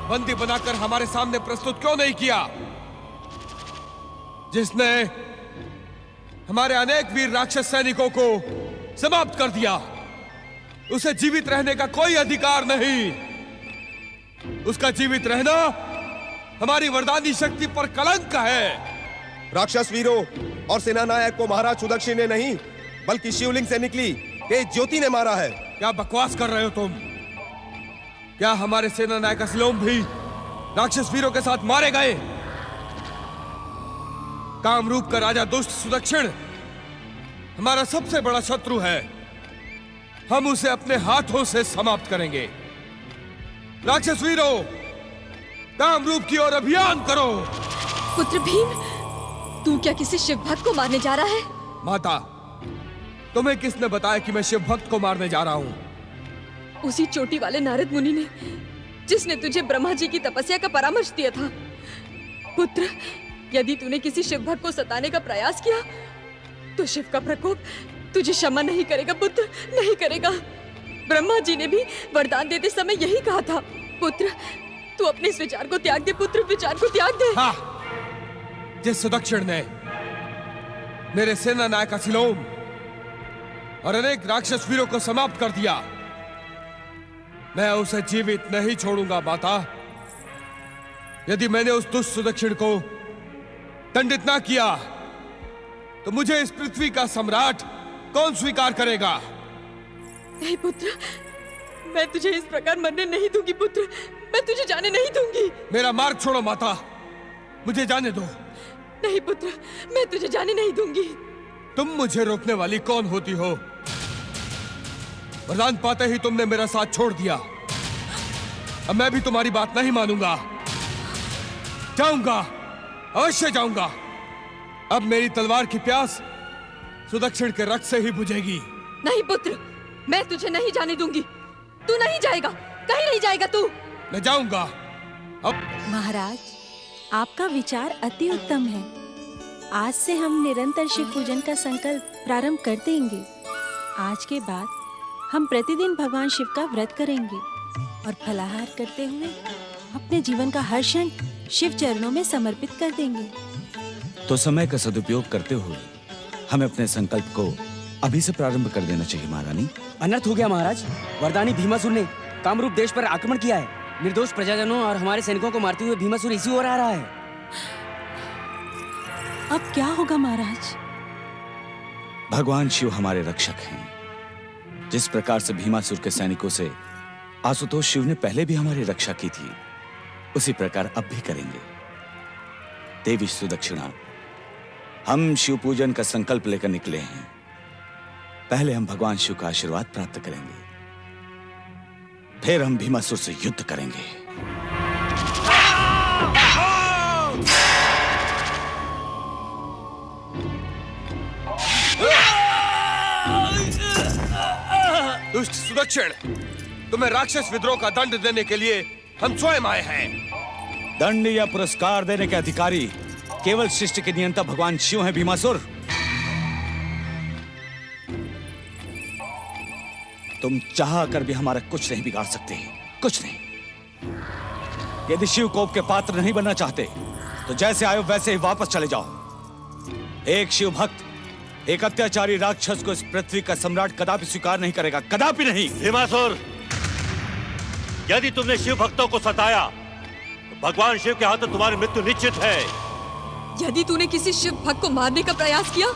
बंदी बनाकर हमारे सामने प्रस्तुत क्यों नहीं किया? जिसने हमारे अनेक वीर राक्षस सैनिकों को समाप्त कर दिया, उसे जीवित रहने का कोई अधिकार नहीं। उसका जीवित रहना हमारी वरदानी शक्ति पर कलंक है। राक्षस वीरों और सेना नायक को महाराज सुदक्षिण ने नहीं बल्कि शिवलिंग से निकली तेज ज्योति ने मारा है। क्या बकवास कर रहे हो तुम? क्या हमारे सेना नायक असलोम भी राक्षस वीरों के साथ मारे गए? कामरूप का राजा दुष्ट सुदक्षिण हमारा सबसे बड़ा शत्रु है। हम उसे अपने हाथों से समाप्त करेंगे। राक्षस वीरों, कामरूप की ओर अभियान करो। पुत्र भीम, तू क्या किसी शिव भक्त को मारने जा रहा है? माता, तुम्हें किसने बताया कि मैं शिव भक्त को मारने जा रहा हूं? उसी चोटी वाले नारद मुनि ने, जिसने तुझे ब्रह्मा जी की तपस्या का परामर्श दिया था। पुत्र, यदि तूने किसी शिव भक्त को सताने का प्रयास किया तो शिव का प्रकोप तुझे क्षमा नहीं करेगा पुत्र, नहीं करेगा। ब्रह्मा जी ने भी वरदान देते समय यही कहा था। पुत्र, तू अपने इस विचार को त्याग दे पुत्र, विचार को त्याग दे। हाँ, जिस सुदक्षिण ने मेरे सेना नायक असिलोम और अनेक राक्षस वीरों को समाप्त कर दिया, मैं उसे जीवित नहीं छोड़ूंगा माता। यदि मैंने उस दुष्ट सुदक्षिण को दंडित ना किया तो मुझे इस पृथ्वी का सम्राट कौन स्वीकार करेगा? नहीं पुत्र, मैं तुझे इस प्रकार मरने नहीं दूंगी पुत्र। मैं तुझे जाने नहीं दूंगी। मेरा मार्ग छोड़ो माता, मुझे जाने दो। नहीं पुत्र, मैं तुझे जाने नहीं दूंगी। तुम मुझे रोकने वाली कौन होती हो? वरदान पाते ही तुमने मेरा साथ छोड़ दिया। अब मैं भी तुम्हारी बात नहीं मानूंगा। जाऊंगा, अवश्य जाऊंगा। अब मेरी तलवार की प्यास सुदक्षिण के रक्त से ही बुझेगी। नहीं पुत्र, मैं तुझे नहीं जाने दूंगी। तू नहीं जाएगा, कहीं नहीं जाएगा तू। मैं जाऊंगा। अब महाराज, आपका विचार अति उत्तम है। आज से हम निरंतर शिव पूजन का संकल्प प्रारंभ कर देंगे। आज के बाद हम प्रतिदिन भगवान शिव का व्रत करेंगे और फलाहार करते हुए अपने जीवन का हर क्षण शिव चरणों में समर्पित कर देंगे। तो समय का सदुपयोग करते हुए हमें अपने संकल्प को अभी से प्रारंभ कर देना चाहिए महारानी। अनर्थ हो गया महाराज। वरदानी भीमासुर ने कामरूप देश पर आक्रमण किया है। निर्दोष प्रजाजनों और हमारे सैनिकों को मारते हुए भीमासुर इसी ओर आ रहा है। अब क्या होगा महाराज? भगवान शिव हमारे रक्षक हैं। जिस प्रकार से भीमासुर के सैनिकों से आशुतोष शिव ने पहले भी हमारी रक्षा की थी, उसी प्रकार अब भी करेंगे। देवी सुदक्षिणा, हम शिव पूजन का संकल्प लेकर निकले हैं। पहले हम भगवान शिव का आशीर्वाद प्राप्त करेंगे, फिर हम भीमासुर से युद्ध करेंगे। दुष्ट सुदक्षिण, तुम्हें राक्षस विद्रोह का दंड देने के लिए हम स्वयं आए हैं। दंड या पुरस्कार देने के अधिकारी केवल सृष्टि के नियंता भगवान शिव हैं भीमासुर। तुम चाह कर भी हमारा कुछ नहीं बिगाड़ सकते, कुछ नहीं। यदि शिव कोप के पात्र नहीं बनना चाहते तो जैसे आए वैसे ही वापस चले जाओ। एक शिव भक्त एक अत्याचारी राक्षस को इस पृथ्वी का सम्राट कदापि स्वीकार नहीं करेगा, कदापि नहीं। भीमासुर, यदि तुमने शिव भक्तों को सताया तो भगवान शिव के हाथों तुम्हारी मृत्यु निश्चित है। यदि तूने किसी शिव भक्त को मारने का प्रयास किया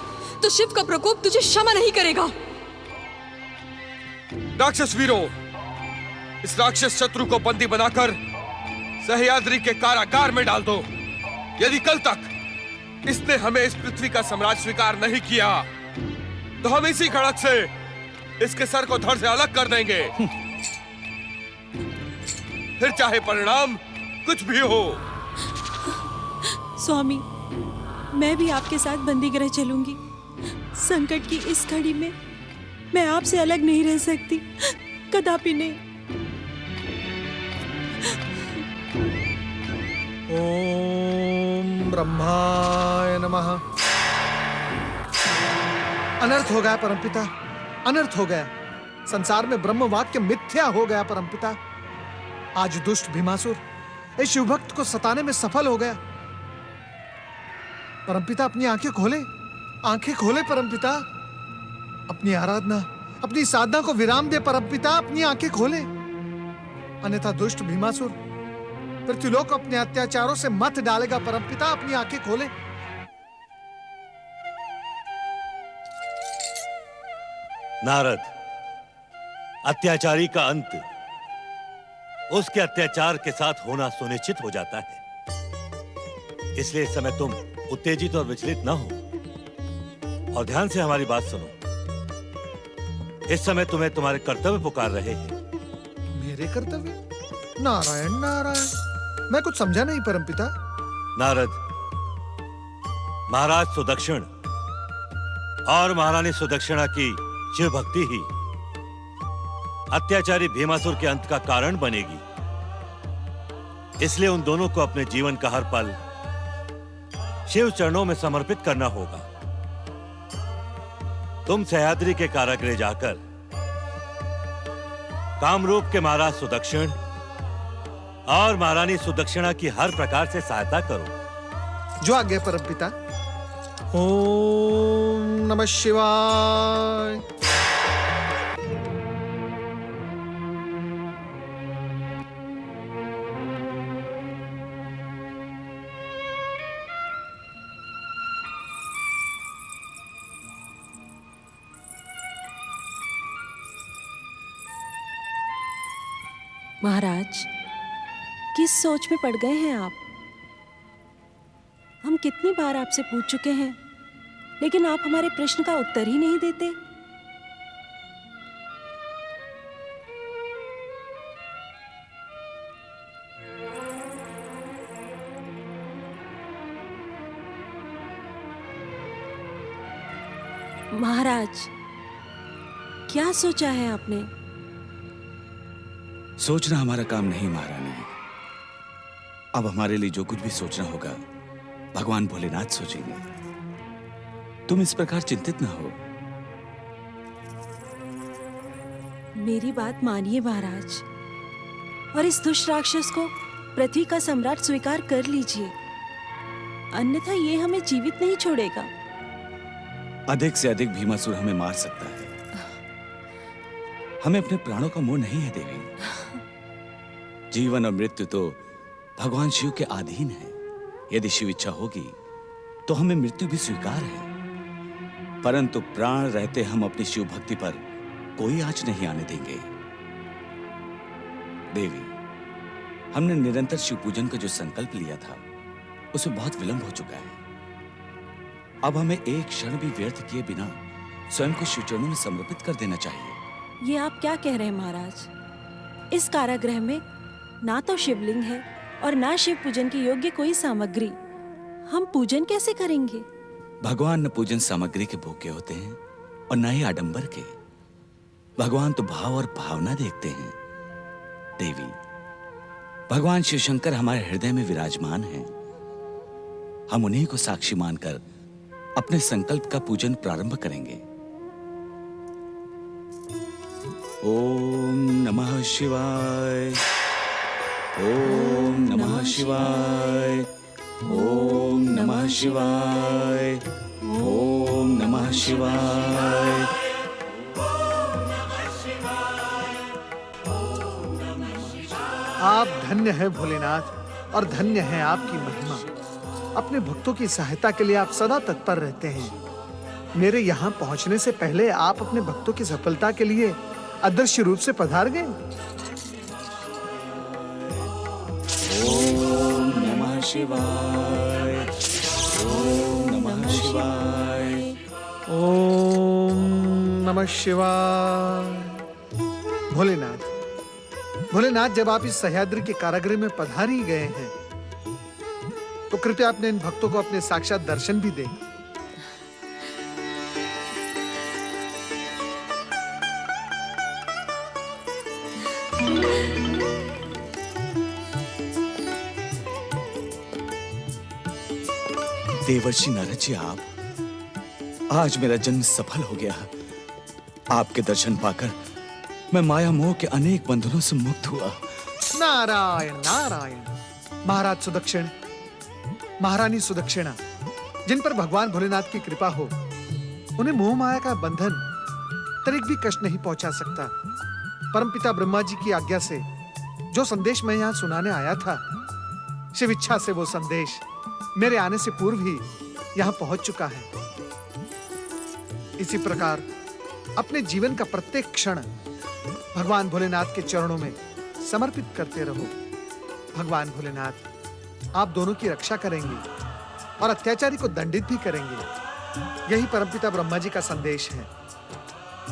तो शिव का प्रकोप तुझे क्षमा नहीं करेगा। राक्षस वीरों, इस राक्षस शत्रु को बंदी बनाकर सह्याद्री के कारागार में डाल दो। यदि कल तक इसने हमें इस पृथ्वी का सम्राट स्वीकार नहीं किया तो हम इसी खड़क से इसके सर को धड़ से अलग कर देंगे। फिर चाहे परिणाम कुछ भी हो। स्वामी, मैं भी आपके साथ बंदीगृह चलूंगी। संकट की इस घड़ी में मैं आपसे अलग नहीं रह सकती, कदापि नहीं। ओम ब्रह्माय नमः। अनर्थ हो गया परमपिता, अनर्थ हो गया। संसार में ब्रह्म वाक्य मिथ्या हो गया परमपिता। आज दुष्ट भीमासुर इस शिवभक्त को सताने में सफल हो गया। परमपिता अपनी आंखें खोले, आंखें खोले परमपिता। अपनी आराधना, अपनी साधना को विराम दे परमपिता, अपनी आंखें खोले। अन्यथा दुष्ट भीमासुर पृथ्वीलोक अपने अत्याचारों से मत डालेगा परमपिता, अपनी आंखें खोले। नारद, अत्याचारी का अंत उसके अत्याचार के साथ होना सुनिश्चित हो जाता है। इसलिए इस समय तुम उत्तेजित और विचलित न हो और ध्यान से हमारी बात सुनो। इस समय तुम्हें तुम्हारे कर्तव्य पुकार रहे हैं। मेरे कर्तव्य? नारायण नारायण, मैं कुछ समझा नहीं परमपिता। नारद, महाराज सुदक्षिण और महारानी सुदक्षिणा की शिव भक्ति ही अत्याचारी भीमासुर के अंत का कारण बनेगी। इसलिए उन दोनों को अपने जीवन का हर पल शिव चरणों में समर्पित करना होगा। तुम सह्याद्री के कारागृह जाकर कामरूप के महाराज सुदक्षिण और महारानी सुदक्षिणा की हर प्रकार से सहायता करो। जो आज्ञा परमपिता। ओम नमः शिवाय। महाराज, किस सोच में पड़ गए हैं आप? हम कितनी बार आपसे पूछ चुके हैं, लेकिन आप हमारे प्रश्न का उत्तर ही नहीं देते। महाराज, क्या सोचा है आपने? सोचना हमारा काम नहीं महारानी। अब हमारे लिए जो कुछ भी सोचना होगा भगवान भोलेनाथ सोचेंगे। तुम इस प्रकार चिंतित ना हो। मेरी बात मानिए महाराज, और इस दुष्ट राक्षस को पृथ्वी का सम्राट स्वीकार कर लीजिए, अन्यथा ये हमें जीवित नहीं छोड़ेगा। अधिक से अधिक भीमासुर हमें मार सकता है। हमें अपने प्राणों का मोह नहीं है देवी। जीवन और मृत्यु तो भगवान शिव के अधीन है। यदि शिव इच्छा होगी तो हमें मृत्यु भी स्वीकार है, परंतु प्राण रहते हम अपनी शिव भक्ति पर कोई आंच नहीं आने देंगे। देवी, हमने निरंतर शिव पूजन का जो संकल्प लिया था उसमें बहुत विलंब हो चुका है। अब हमें एक क्षण भी व्यर्थ किए बिना स्वयं को शिव चरणों में समर्पित कर देना चाहिए। ये आप क्या कह रहे हैं महाराज? इस कारागृह में ना तो शिवलिंग है और ना शिव पूजन के योग्य कोई सामग्री। हम पूजन कैसे करेंगे? भगवान न पूजन सामग्री के भूखे होते हैं और न ही आडंबर के। भगवान तो भाव और भावना देखते हैं। देवी, भगवान शिव शंकर हमारे हृदय में विराजमान हैं। हम उन्हीं को साक्षी मानकर अपने संकल्प का पूजन प्रारंभ करेंगे। ओम नमः शिवाय, ओम नमः शिवाय, ओम नमः शिवाय, ओम नमः शिवाय। आप धन्य हैं भोलेनाथ, और धन्य है आपकी महिमा। अपने भक्तों की सहायता के लिए आप सदा तत्पर रहते हैं। मेरे यहाँ पहुँचने से पहले आप अपने भक्तों की सफलता के लिए अदृश्य रूप से पधार गए। ओम नमः शिवाय, ओम नमः शिवाय, ओम नमः शिवाय। भोलेनाथ, भोलेनाथ, जब आप इस सह्याद्री के कारागृह में पधार ही गए हैं तो कृपया अपने इन भक्तों को अपने साक्षात दर्शन भी दें। देवर्षि नारद जी, आप, आज मेरा जन्म सफल हो गया। आपके दर्शन पाकर मैं माया मोह के अनेक बंधनों से मुक्त हुआ। नारायण नारायण। महाराज सुदक्षिण, महारानी सुदक्षिणा, जिन पर भगवान भोलेनाथ की कृपा हो, उन्हें मोह माया का बंधन तनिक भी कष्ट नहीं पहुंचा सकता। परमपिता ब्रह्मा जी की आज्ञा से जो संदेश मैं यहाँ सुनाने आया था, शिव इच्छा से वो संदेश मेरे आने से पूर्व ही यहाँ पहुंच चुका है। इसी प्रकार अपने जीवन का प्रत्येक क्षण भगवान भोलेनाथ के चरणों में समर्पित करते रहो। भगवान भोलेनाथ आप दोनों की रक्षा करेंगे और अत्याचारी को दंडित भी करेंगे। यही परमपिता ब्रह्मा जी का संदेश है।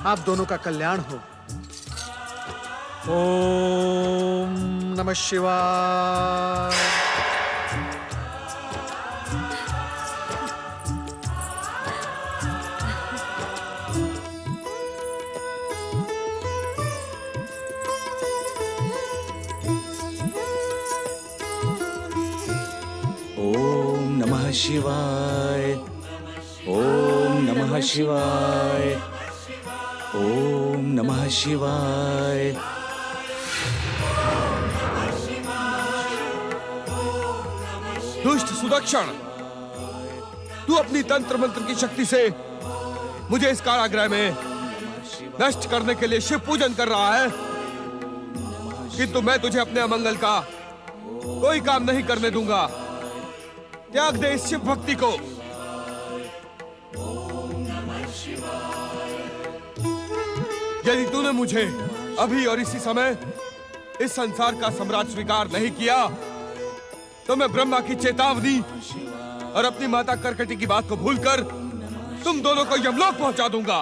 आप दोनों का कल्याण हो। ओम नमः शिवाय। ओम नमः शिवाय, ओम नमः शिवाय, ओम नमः शिवाय। दुष्ट सुदक्षिण, तू अपनी तंत्र मंत्र की शक्ति से मुझे इस कारागृह में नष्ट करने के लिए शिव पूजन कर रहा है, किंतु मैं तुझे अपने अमंगल का कोई काम नहीं करने दूंगा। त्याग दे इस शिव भक्ति को। यदि तूने मुझे अभी और इसी समय इस संसार का सम्राट स्वीकार नहीं किया तो मैं ब्रह्मा की चेतावनी और अपनी माता करकटी की बात को भूलकर तुम दोनों को यमलोक पहुंचा दूंगा।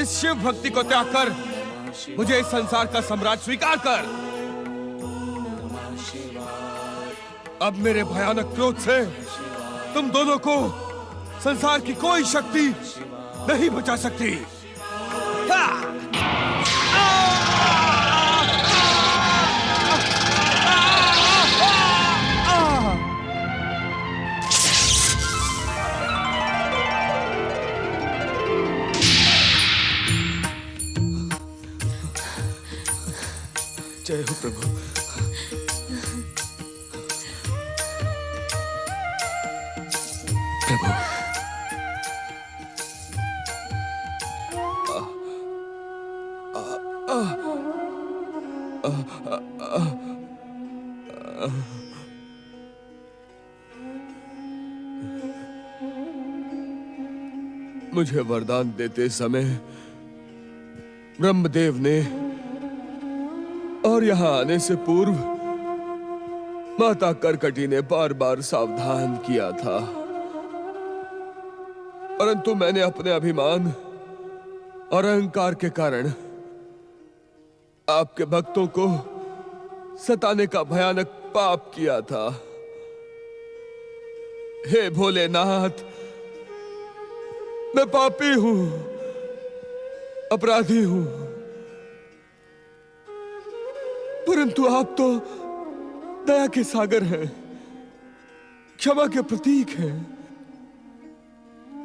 इस शिव भक्ति को त्याग कर मुझे इस संसार का सम्राट स्वीकार कर। अब मेरे भयानक क्रोध से तुम दोनों को संसार की कोई शक्ति नहीं बचा सकती। जय हो प्रभु। प्रभु मुझे वरदान देते समय ब्रह्मदेव ने और यहां आने से पूर्व माता करकटी ने बार बार सावधान किया था, परंतु मैंने अपने अभिमान और अहंकार के कारण आपके भक्तों को सताने का भयानक पाप किया था। हे भोलेनाथ, मैं पापी हूं, अपराधी हूं, परंतु आप तो दया के सागर हैं, क्षमा के प्रतीक हैं।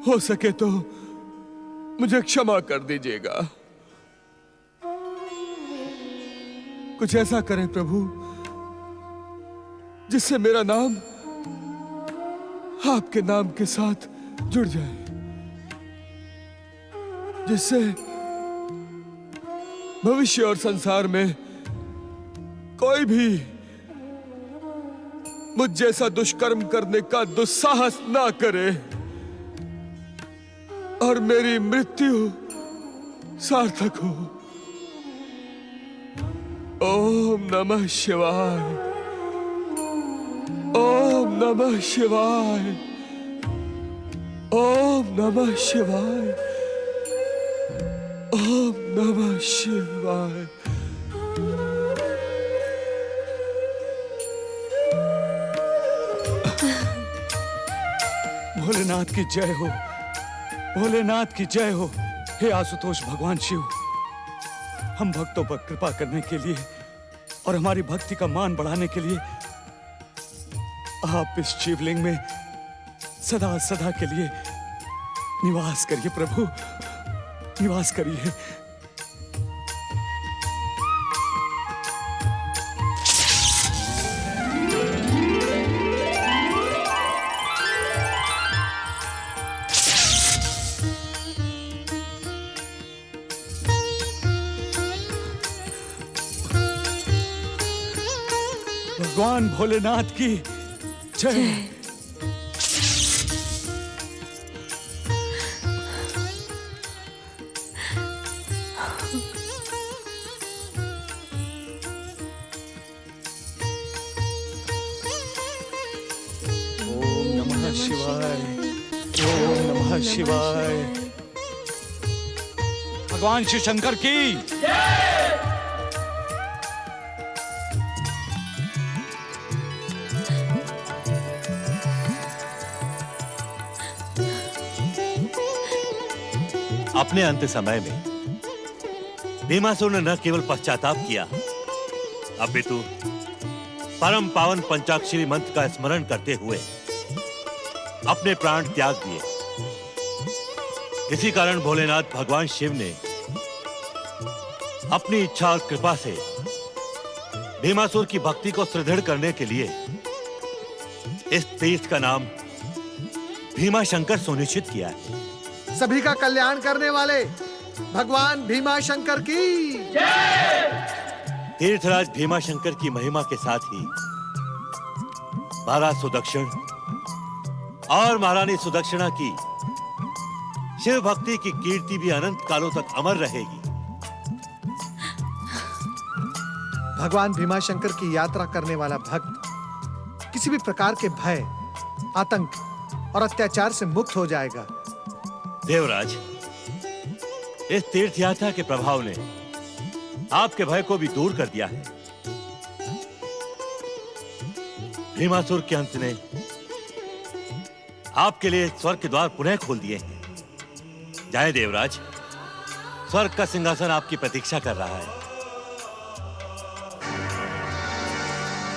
हो सके तो मुझे क्षमा कर दीजिएगा। कुछ ऐसा करें प्रभु जिससे मेरा नाम आपके नाम के साथ जुड़ जाए, जिससे भविष्य और संसार में कोई भी मुझ जैसा दुष्कर्म करने का दुस्साहस ना करे और मेरी मृत्यु सार्थक हो। ओम नमः शिवाय, ओम नमः शिवाय, ओम नमः शिवाय, ओम नमः शिवाय। भोलेनाथ की जय हो, भोलेनाथ की जय हो। हे आशुतोष भगवान शिव, हम भक्तों पर कृपा करने के लिए और हमारी भक्ति का मान बढ़ाने के लिए आप इस शिवलिंग में सदा सदा के लिए निवास करिए प्रभु, निवास करिए। भगवान भोलेनाथ की जय। ओम नमः शिवाय, ओम नमः शिवाय। भगवान शिव शंकर की अपने अंत समय में भीमासुर ने न केवल पश्चाताप किया, अपितु परम पावन पंचाक्षरी मंत्र का स्मरण करते हुए अपने प्राण त्याग दिए। इसी कारण भोलेनाथ भगवान शिव ने अपनी इच्छा और कृपा से भीमासुर की भक्ति को सुदृढ़ करने के लिए इस तीर्थ का नाम भीमा शंकर सुनिश्चित किया है। सभी का कल्याण करने वाले भगवान भीमा शंकर की तीर्थराज भीमा शंकर की महिमा के साथ ही महाराज सुदक्षिण और महारानी सुदक्षिणा की शिव भक्ति की कीर्ति भी अनंत कालों तक अमर रहेगी। भगवान भीमाशंकर की यात्रा करने वाला भक्त किसी भी प्रकार के भय, आतंक और अत्याचार से मुक्त हो जाएगा। देवराज, इस तीर्थ यात्रा के प्रभाव ने आपके भय को भी दूर कर दिया है। भीमासुर के अंत ने आपके लिए स्वर्ग के द्वार पुनः खोल दिए हैं। जाएं देवराज, स्वर्ग का सिंहासन आपकी प्रतीक्षा कर रहा है।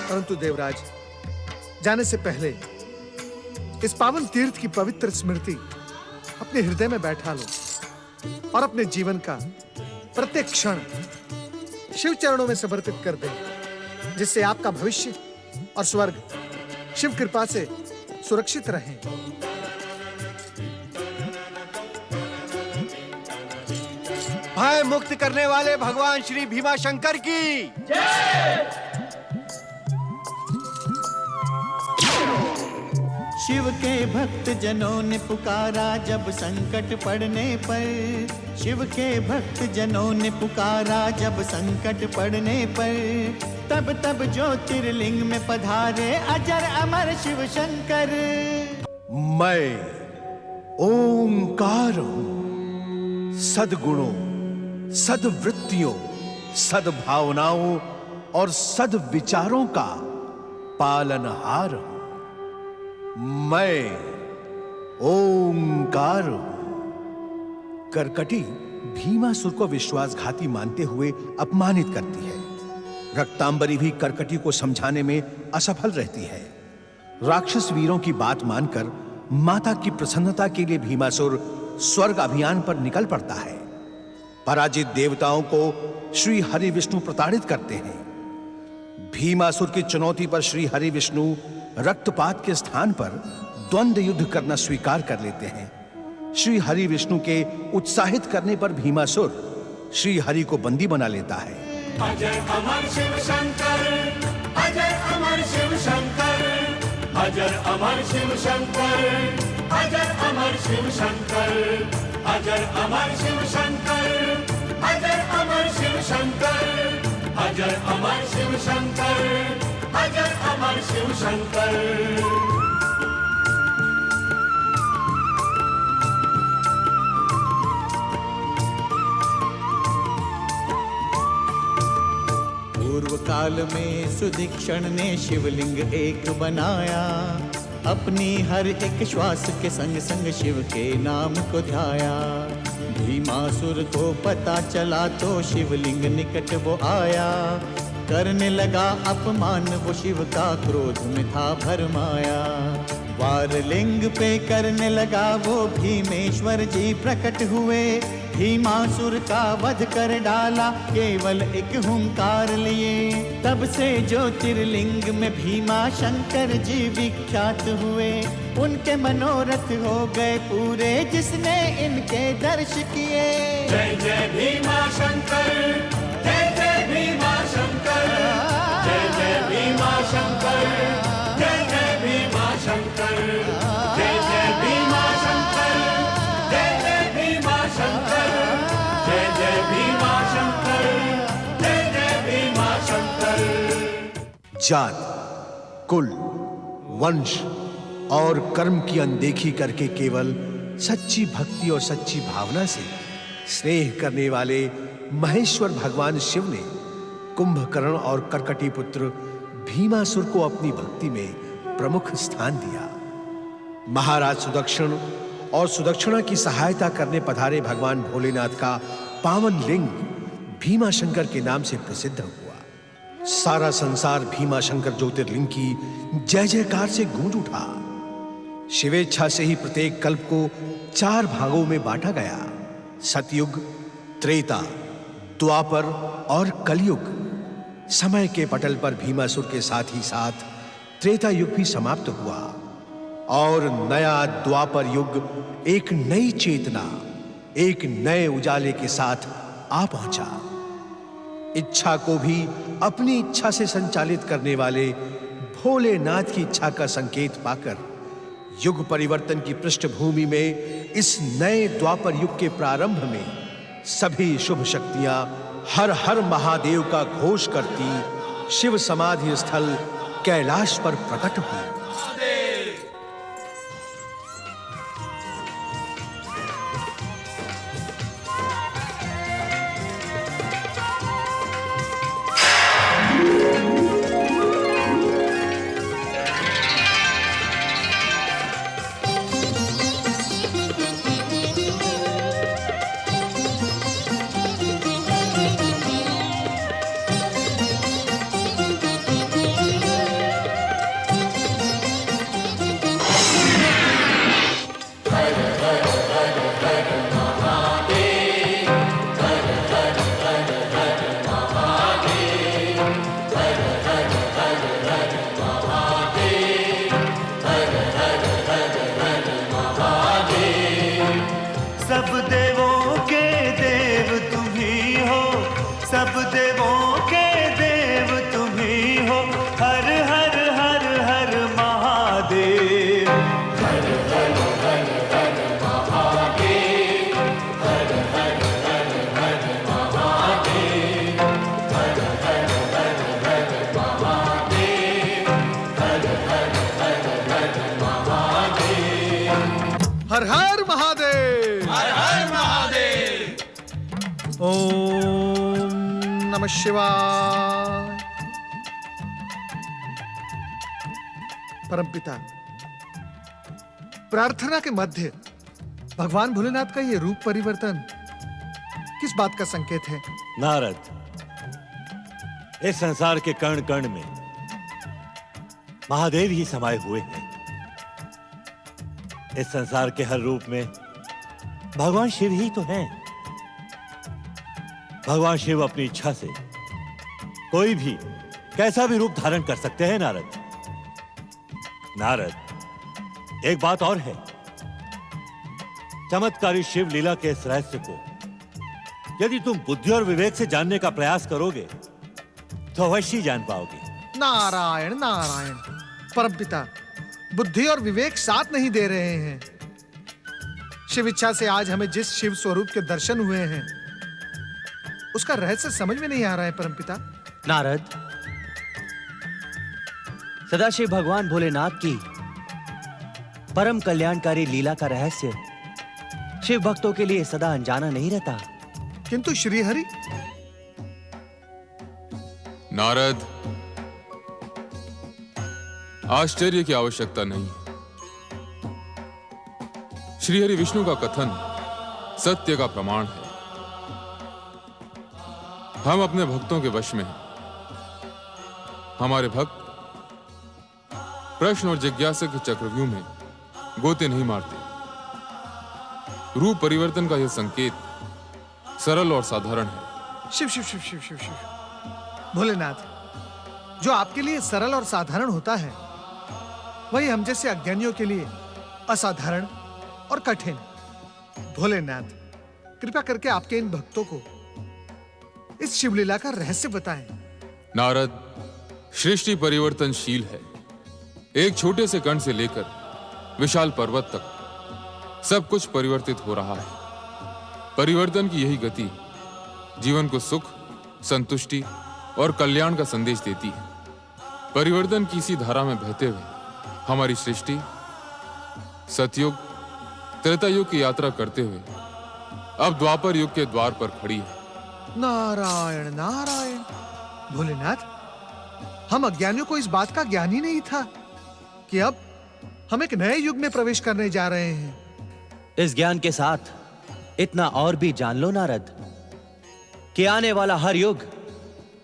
परंतु देवराज, जाने से पहले इस पावन तीर्थ की पवित्र स्मृति अपने हृदय में बैठा लो और अपने जीवन का प्रत्येक क्षण शिव चरणों में समर्पित कर दे, जिससे आपका भविष्य और स्वर्ग शिव कृपा से सुरक्षित रहें। भय मुक्त करने वाले भगवान श्री भीमाशंकर की जय। शिव के भक्त जनों ने पुकारा जब संकट पड़ने पर, शिव के भक्त जनों ने पुकारा जब संकट पड़ने पर, तब तब ज्योतिर्लिंग में पधारे अजर अमर शिव शंकर। मैं ओंकार हूं, सद्गुणों, सद्वृत्तियों, सद्भावनाओं और सद्विचारों का पालनहार हूं। मैं ओंकार हूं। करकटी भीमासुर को विश्वासघाती मानते हुए अपमानित करती है। रक्तांबरी भी करकटी को समझाने में असफल रहती है। राक्षस वीरों की बात मानकर माता की प्रसन्नता के लिए भीमासुर स्वर्ग अभियान पर निकल पड़ता है। पराजित देवताओं को श्री हरि विष्णु प्रताड़ित करते हैं। भीमासुर की चुनौती पर श्री हरि विष्णु रक्तपात के स्थान पर द्वंद्व युद्ध करना स्वीकार कर लेते हैं। श्री हरि विष्णु के उत्साहित करने पर भीमासुर श्री हरि को बंदी बना लेता है। अजय अमर शिव शंकर, अजय अमर शिव शंकर, अजय अमर शिव शंकर, अजय अमर शिव शंकर, अजय अमर शिव शंकर, अजय अमर शिव शंकर, अजय अमर शिव शंकर, अजय अमर शिव शंकर। पूर्व काल में सुदीक्षण ने शिवलिंग एक बनाया, अपनी हर एक श्वास के संग संग शिव के नाम को ध्याया। भीमासुर को पता चला तो शिवलिंग निकट वो आया, करने लगा अपमान वो शिव का, क्रोध में था भरमाया। वारलिंग पे करने लगा वो भीमेश्वर जी प्रकट हुए, भीमासुर का वध कर डाला केवल एक हुंकार लिए। तब से ज्योतिर्लिंग में भीमा शंकर जी विख्यात हुए, उनके मनोरथ हो गए पूरे जिसने इनके दर्श किए। जय जय भीमा शंकर, जय जय भीमा शंकर, जय जय भीमा शंकर, जय जय भीमा शंकर, जय जय भीमा शंकर, जय जय भीमा शंकर, जय जय भीमा शंकर, जय जय भीमा शंकर। जात, कुल, वंश और कर्म की अनदेखी करके केवल सच्ची भक्ति और सच्ची भावना से स्नेह करने वाले महेश्वर भगवान शिव ने कुंभकर्ण और करकटी पुत्र भीमासुर को अपनी भक्ति में प्रमुख स्थान दिया। महाराज सुदक्षिण और सुदक्षिणा की सहायता करने पधारे भगवान भोलेनाथ का पावन लिंग भीमाशंकर के नाम से प्रसिद्ध हुआ। सारा संसार भीमाशंकर ज्योतिर्लिंग की जय जयकार से गूंज उठा। शिवेच्छा से ही प्रत्येक कल्प को 4 भागों में बांटा गया। सतयुग, त्रेता, द्वापर और कलयुग। समय के पटल पर भीमासुर के साथ ही साथ त्रेता युग भी समाप्त हुआ और नया द्वापर युग एक नई चेतना, एक नए उजाले के साथ आ पहुंचा। इच्छा को भी अपनी इच्छा से संचालित करने वाले भोलेनाथ की इच्छा का संकेत पाकर युग परिवर्तन की पृष्ठभूमि में इस नए द्वापर युग के प्रारंभ में सभी शुभ शक्तियां हर हर महादेव का घोष करती शिव समाधि स्थल कैलाश पर प्रकट हुई। सब देवों के देव तुम ही हो, सब देवों के देव तुम ही हो। हर हर हर हर महादेव, हर हर हर हर महादेव, हर हर हर हर महादेव, हर हर हर हर महादेव, हर हर हर हर महादेव। हर हर महादेव, हर हर महादेव। ओम नमः शिवाय। परमपिता, प्रार्थना के मध्य भगवान भोलेनाथ का ये रूप परिवर्तन किस बात का संकेत है? नारद, इस संसार के कण कण में महादेव ही समाये हुए हैं। इस संसार के हर रूप में भगवान शिव ही तो हैं। भगवान शिव अपनी इच्छा से कोई भी कैसा भी रूप धारण कर सकते हैं। नारद, नारद, एक बात और है। चमत्कारी शिव लीला के इस रहस्य को यदि तुम बुद्धि और विवेक से जानने का प्रयास करोगे तो अवश्य ही जान पाओगे। नारायण नारायण। परमपिता, बुद्धि और विवेक साथ नहीं दे रहे हैं। शिव इच्छा से आज हमें जिस शिव स्वरूप के दर्शन हुए हैं उसका रहस्य समझ में नहीं आ रहा है परमपिता। नारद, सदाशिव भगवान भोलेनाथ की परम कल्याणकारी लीला का रहस्य शिव भक्तों के लिए सदा अनजाना नहीं रहता। किंतु श्रीहरि, नारद, आश्चर्य की आवश्यकता नहीं। श्रीहरि विष्णु का कथन सत्य का प्रमाण है। हम अपने भक्तों के वश में हैं। हमारे भक्त प्रश्न और जिज्ञासा के चक्रव्यूह में गोते नहीं मारते। रूप परिवर्तन का यह संकेत सरल और साधारण है। शिव शिव शिव शिव शिव शिव। भोलेनाथ, जो आपके लिए सरल और साधारण होता है वही हम जैसे अज्ञानियों के लिए असाधारण और कठिन। भोलेनाथ, कृपया करके आपके इन भक्तों को इस शिवलीला का रहस्य बताएं। नारद, सृष्टि परिवर्तनशील है। एक छोटे से कण से लेकर विशाल पर्वत तक सब कुछ परिवर्तित हो रहा है। परिवर्तन की यही गति जीवन को सुख, संतुष्टि और कल्याण का संदेश देती है। परिवर्तन की इसी धारा में बहते हुए हमारी सृष्टि सतयुग, त्रेता युग की यात्रा करते हुए अब द्वापर युग के द्वार पर खड़ी है। नारायण नारायण। भोलेनाथ, हम अज्ञानियों को इस बात का ज्ञान ही नहीं था कि अब हम एक नए युग में प्रवेश करने जा रहे हैं। इस ज्ञान के साथ इतना और भी जान लो नारद कि आने वाला हर युग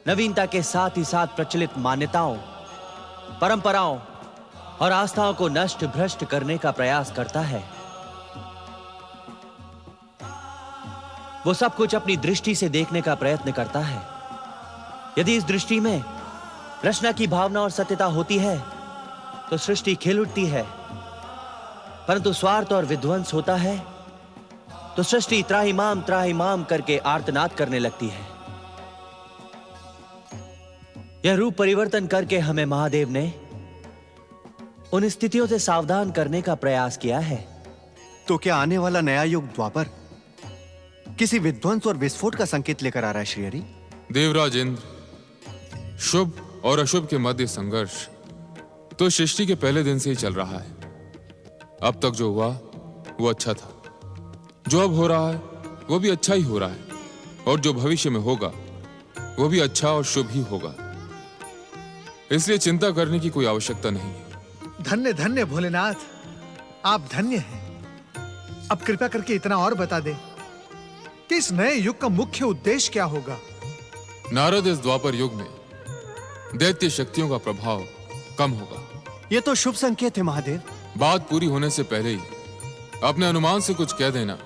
नवीनता के साथ ही साथ प्रचलित मान्यताओं, परंपराओं और आस्थाओं को नष्ट भ्रष्ट करने का प्रयास करता है। वो सब कुछ अपनी दृष्टि से देखने का प्रयत्न करता है। यदि इस दृष्टि में रचना की भावना और सत्यता होती है तो सृष्टि खिल उठती है, परंतु स्वार्थ और विध्वंस होता है तो सृष्टि त्राहिमाम करके आर्तनाद करने लगती है। यह रूप परिवर्तन करके हमें महादेव ने उन स्थितियों से सावधान करने का प्रयास किया है। तो क्या आने वाला नया युग द्वापर किसी विध्वंस और विस्फोट का संकेत लेकर आ रहा है श्रीहरि। देवराज इंद्र, शुभ और अशुभ के मध्य संघर्ष तो सृष्टि के पहले दिन से ही चल रहा है। अब तक जो हुआ वो अच्छा था, जो अब हो रहा है वो भी अच्छा ही हो रहा है, और जो भविष्य में होगा वो भी अच्छा और शुभ ही होगा। इसलिए चिंता करने की कोई आवश्यकता नहीं है। धन्य धन्य भोलेनाथ, आप धन्य हैं। अब कृपा करके इतना और बता दें कि इस नए युग का मुख्य उद्देश्य क्या होगा। नारद, इस द्वापर युग में दैत्य शक्तियों का प्रभाव कम होगा। ये तो शुभ संकेत है महादेव। बात पूरी होने से पहले ही अपने अनुमान से कुछ कह देना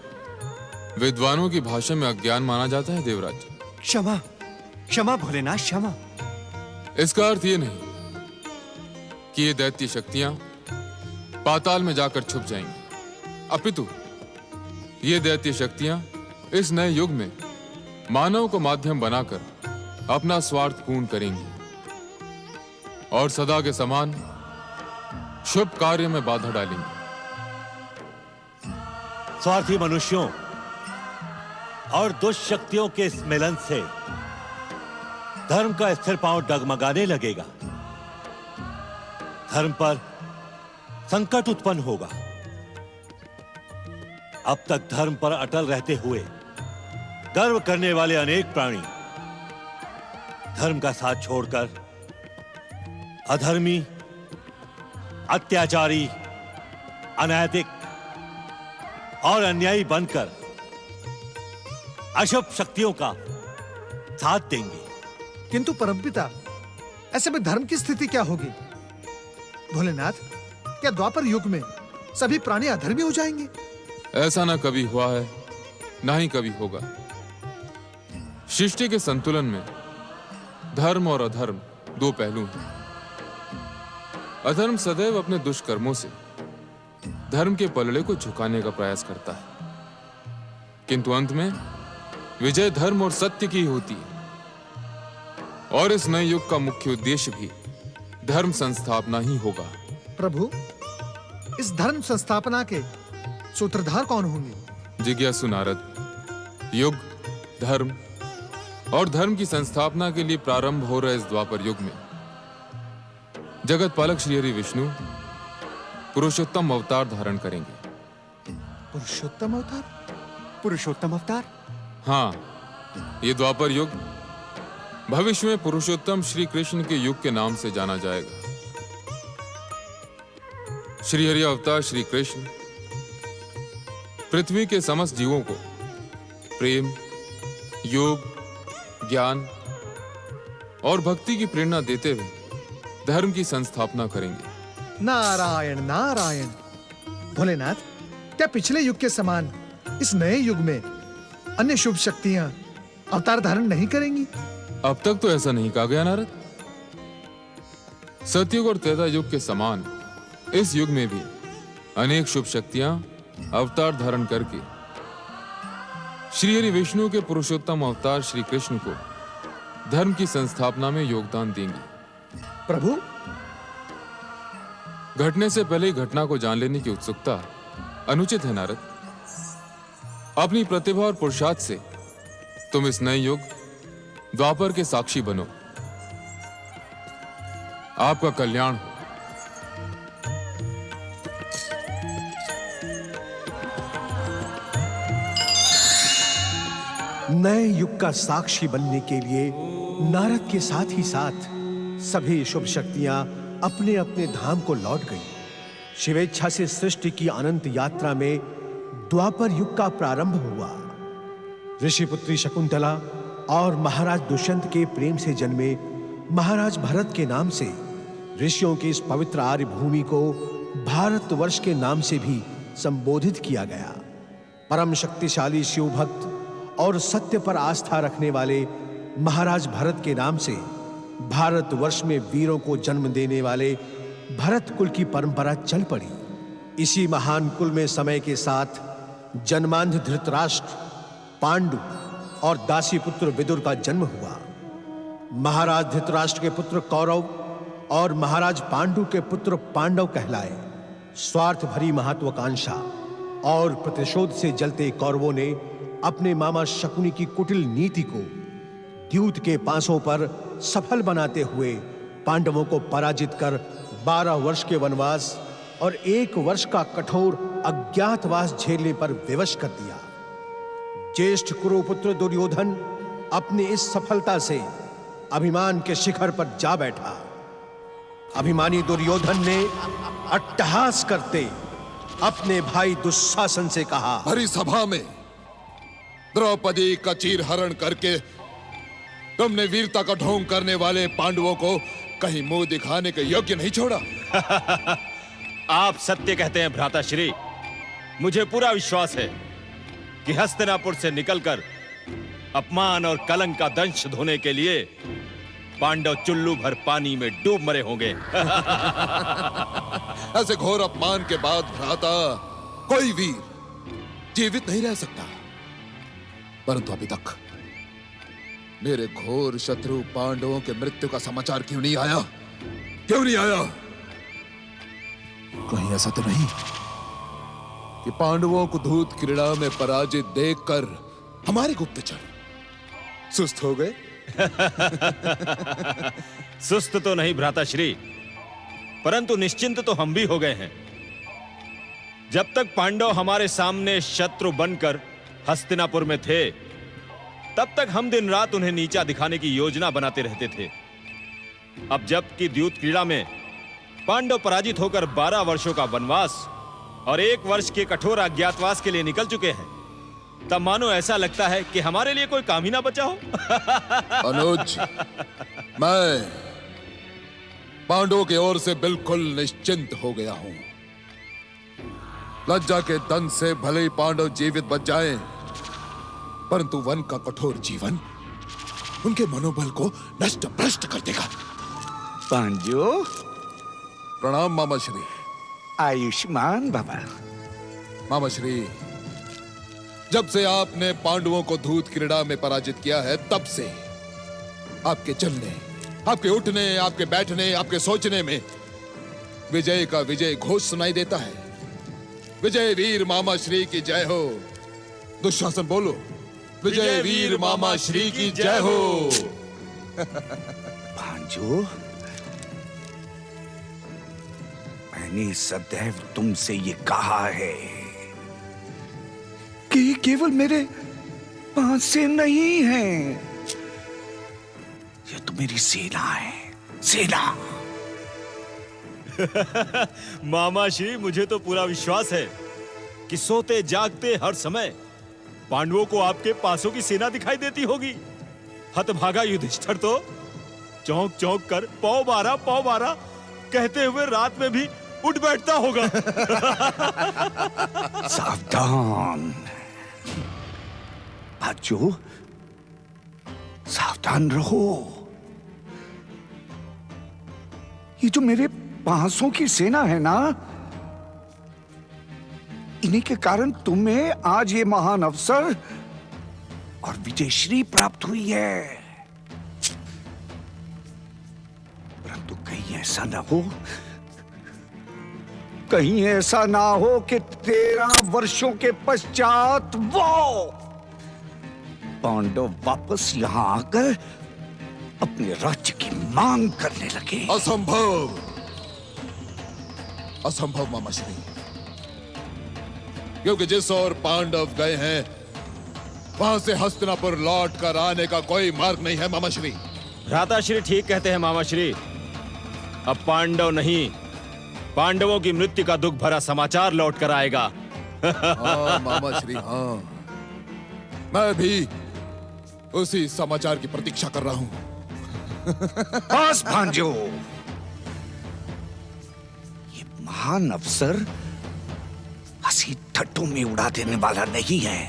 विद्वानों की भाषा में अज्ञान माना जाता है देवराज। क्षमा क्षमा भोलेनाथ, क्षमा। इसका अर्थ ये नहीं कि ये दैत्य शक्तियां पाताल में जाकर छुप जाएंगी, अपितु ये दैत्य शक्तियां इस नए युग में मानव को माध्यम बनाकर अपना स्वार्थ पूर्ण करेंगी और सदा के समान शुभ कार्य में बाधा डालेंगी। स्वार्थी मनुष्यों और दुष्ट शक्तियों के इस मिलन से धर्म का स्थिर पांव डगमगाने लगेगा, धर्म पर संकट उत्पन्न होगा। अब तक धर्म पर अटल रहते हुए गर्व करने वाले अनेक प्राणी धर्म का साथ छोड़कर अधर्मी, अत्याचारी, अनैतिक और अन्यायी बनकर अशुभ शक्तियों का साथ देंगे। किंतु परमपिता, ऐसे में धर्म की स्थिति क्या होगी? भोलेनाथ, क्या द्वापर युग में सभी प्राणी अधर्मी हो जाएंगे? ऐसा ना कभी हुआ है, ना ही कभी होगा। सृष्टि के संतुलन में धर्म और अधर्म दो पहलू हैं। अधर्म सदैव अपने दुष्कर्मों से धर्म के पलड़े को झुकाने का प्रयास करता है, किंतु अंत में विजय धर्म और सत्य की होती है। और इस नए युग का मुख्य उद्देश्य भी धर्म संस्थापना ही होगा। प्रभु, इस धर्म संस्थापना के सूत्रधार कौन होंगे? जिज्ञासु नारद, युग, धर्म और धर्म की संस्थापना के लिए प्रारंभ हो रहे इस द्वापर युग में जगत पालक श्री हरि विष्णु पुरुषोत्तम अवतार धारण करेंगे। पुरुषोत्तम अवतार? पुरुषोत्तम अवतार? हाँ, ये द्वापर युग भविष्य में पुरुषोत्तम श्री कृष्ण के युग के नाम से जाना जाएगा। श्री हरि अवतार श्री कृष्ण पृथ्वी के समस्त जीवों को प्रेम, योग, ज्ञान और भक्ति की प्रेरणा देते हुए धर्म की संस्थापना करेंगे। नारायण नारायण। भोलेनाथ, क्या पिछले युग के समान इस नए युग में अन्य शुभ शक्तियां अवतार धारण नहीं करेंगी? अब तक तो ऐसा नहीं कहा गया नारद। सतयुग और त्रेता युग के समान इस युग में भी अनेक शुभ शक्तियां अवतार धारण करके श्री हरि विष्णु के पुरुषोत्तम अवतार श्री कृष्ण को धर्म की संस्थापना में योगदान देंगी। प्रभु, घटने से पहले ही घटना को जान लेने की उत्सुकता अनुचित है नारद। अपनी प्रतिभा और पुरुषार्थ से तुम इस नए युग द्वापर के साक्षी बनो। आपका कल्याण हो। नए युग का साक्षी बनने के लिए नारद के साथ ही साथ सभी शुभ शक्तियां अपने अपने धाम को लौट गईं। शिवेच्छा से सृष्टि की अनंत यात्रा में द्वापर युग का प्रारंभ हुआ। ऋषिपुत्री शकुंतला और महाराज दुष्यंत के प्रेम से जन्मे महाराज भरत के नाम से ऋषियों की इस पवित्र आर्य भूमि को भारतवर्ष के नाम से भी संबोधित किया गया। परम शक्तिशाली शिव भक्त और सत्य पर आस्था रखने वाले महाराज भरत के नाम से भारतवर्ष में वीरों को जन्म देने वाले भरत कुल की परंपरा चल पड़ी। इसी महान कुल में समय के साथ जन्मांध धृतराष्ट्र, पांडु और दासी पुत्र विदुर का जन्म हुआ। महाराज धृतराष्ट्र के पुत्र कौरव और महाराज पांडु के पुत्र पांडव कहलाए। स्वार्थ भरी महत्वाकांक्षा और प्रतिशोध से जलते कौरवों ने अपने मामा शकुनी की कुटिल नीति को द्यूत के पांसों पर सफल बनाते हुए पांडवों को पराजित कर 12 वर्ष के वनवास और 1 वर्ष का कठोर अज्ञातवास झेलने पर विवश कर दिया। ज्येष्ठ कुरुपुत्र दुर्योधन अपनी इस सफलता से अभिमान के शिखर पर जा बैठा। अभिमानी दुर्योधन ने अट्टहास करते अपने भाई दुशासन से कहा, हरी सभा में द्रौपदी का चीरहरण करके तुमने वीरता का ढोंग करने वाले पांडवों को कहीं मुंह दिखाने के योग्य नहीं छोड़ा। आप सत्य कहते हैं भ्राताश्री। मुझे पूरा विश्वास है कि हस्तिनापुर से निकलकर अपमान और कलंक का दंश धोने के लिए पांडव चुल्लू भर पानी में डूब मरे होंगे। ऐसे घोर अपमान के बाद भ्राता कोई वीर जीवित नहीं रह सकता। परंतु अभी तक मेरे घोर शत्रु पांडवों के मृत्यु का समाचार क्यों नहीं आया? क्यों नहीं आया? कहीं ऐसा तो नहीं कि पांडवों को धूत क्रीड़ा में पराजित देखकर हमारे गुप्तचर सुस्त हो गए? सुस्त तो नहीं भ्राताश्री, परंतु निश्चिंत तो हम भी हो गए हैं। जब तक पांडव हमारे सामने शत्रु बनकर हस्तिनापुर में थे, तब तक हम दिन रात उन्हें नीचा दिखाने की योजना बनाते रहते थे। अब जबकि द्यूत क्रीड़ा में पांडव पराजित होकर 12 वर्षों का वनवास और 1 वर्ष के कठोर अज्ञातवास के लिए निकल चुके हैं, तब मानो ऐसा लगता है कि हमारे लिए कोई काम ही ना बचा हो। अनुज, मैं पांडवों की ओर से बिल्कुल निश्चिंत हो गया हूं। लज्जा के दंड से भले ही पांडव जीवित बच जाएं, परंतु वन का कठोर जीवन उनके मनोबल को नष्ट भ्रष्ट कर देगा। पांडु, प्रणाम मामा श्री। आयुष्मान बाबा। मामा श्री, जब से आपने पांडवों को धूत क्रीड़ा में पराजित किया है, तब से आपके चलने, आपके उठने, आपके बैठने, आपके सोचने में विजय का विजय घोष सुनाई देता है। विजय वीर मामा श्री की जय हो। दुशासन बोलो, विजय वीर मामा श्री की जय हो। भांजो, मैंने सदैव तुमसे ये कहा है कि केवल मेरे पास से नहीं है, ये तो मेरी सेना है, सेना। मामा श्री, मुझे तो पूरा विश्वास है कि सोते जागते हर समय पांडवों को आपके पासों की सेना दिखाई देती होगी। हतभागा युधिष्ठिर तो चौंक चौंक कर पौ बारा कहते हुए रात में भी उठ बैठता होगा। सावधान भांजो, सावधान रहो। ये जो मेरे पांसों की सेना है ना, इन्हीं के कारण तुम्हें आज ये महान अवसर और विजयश्री प्राप्त हुई है। परंतु कहीं ऐसा ना हो, कहीं ऐसा ना हो कि 13 वर्षों के पश्चात वो पांडव वापस यहां आकर अपने राज्य की मांग करने लगे। असंभव, असंभव मामा श्री, क्योंकि जिस ओर पांडव गए हैं, वहां से हस्तिनापुर लौट कर आने का कोई मार्ग नहीं है मामा श्री। भ्राताश्री ठीक कहते हैं मामा श्री। अब पांडव नहीं, पांडवों की मृत्यु का दुख भरा समाचार लौट कर आएगा। हाँ मामा श्री, हाँ, मैं भी उसी समाचार की प्रतीक्षा कर रहा हूं। बस भांजो, ये महान अवसर हंसी ठट्टों में उड़ा देने वाला नहीं है।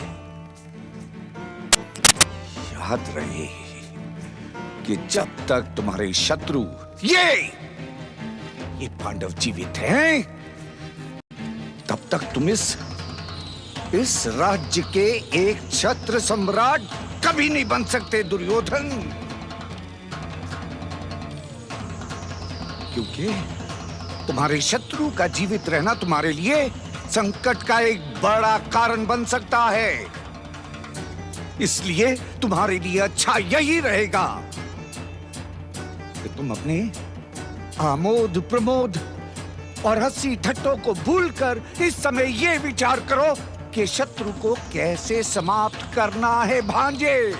याद रहे कि जब तक तुम्हारे शत्रु ये पांडव जीवित हैं, तब तक तुम इस राज्य के एक छत्र सम्राट कभी नहीं बन सकते दुर्योधन। क्योंकि तुम्हारे शत्रु का जीवित रहना तुम्हारे लिए संकट का एक बड़ा कारण बन सकता है। इसलिए तुम्हारे लिए अच्छा यही रहेगा कि तुम अपने आमोद प्रमोद और हंसी ठट्टों को भूलकर इस समय ये विचार करो कि शत्रु को कैसे समाप्त करना है भांजे।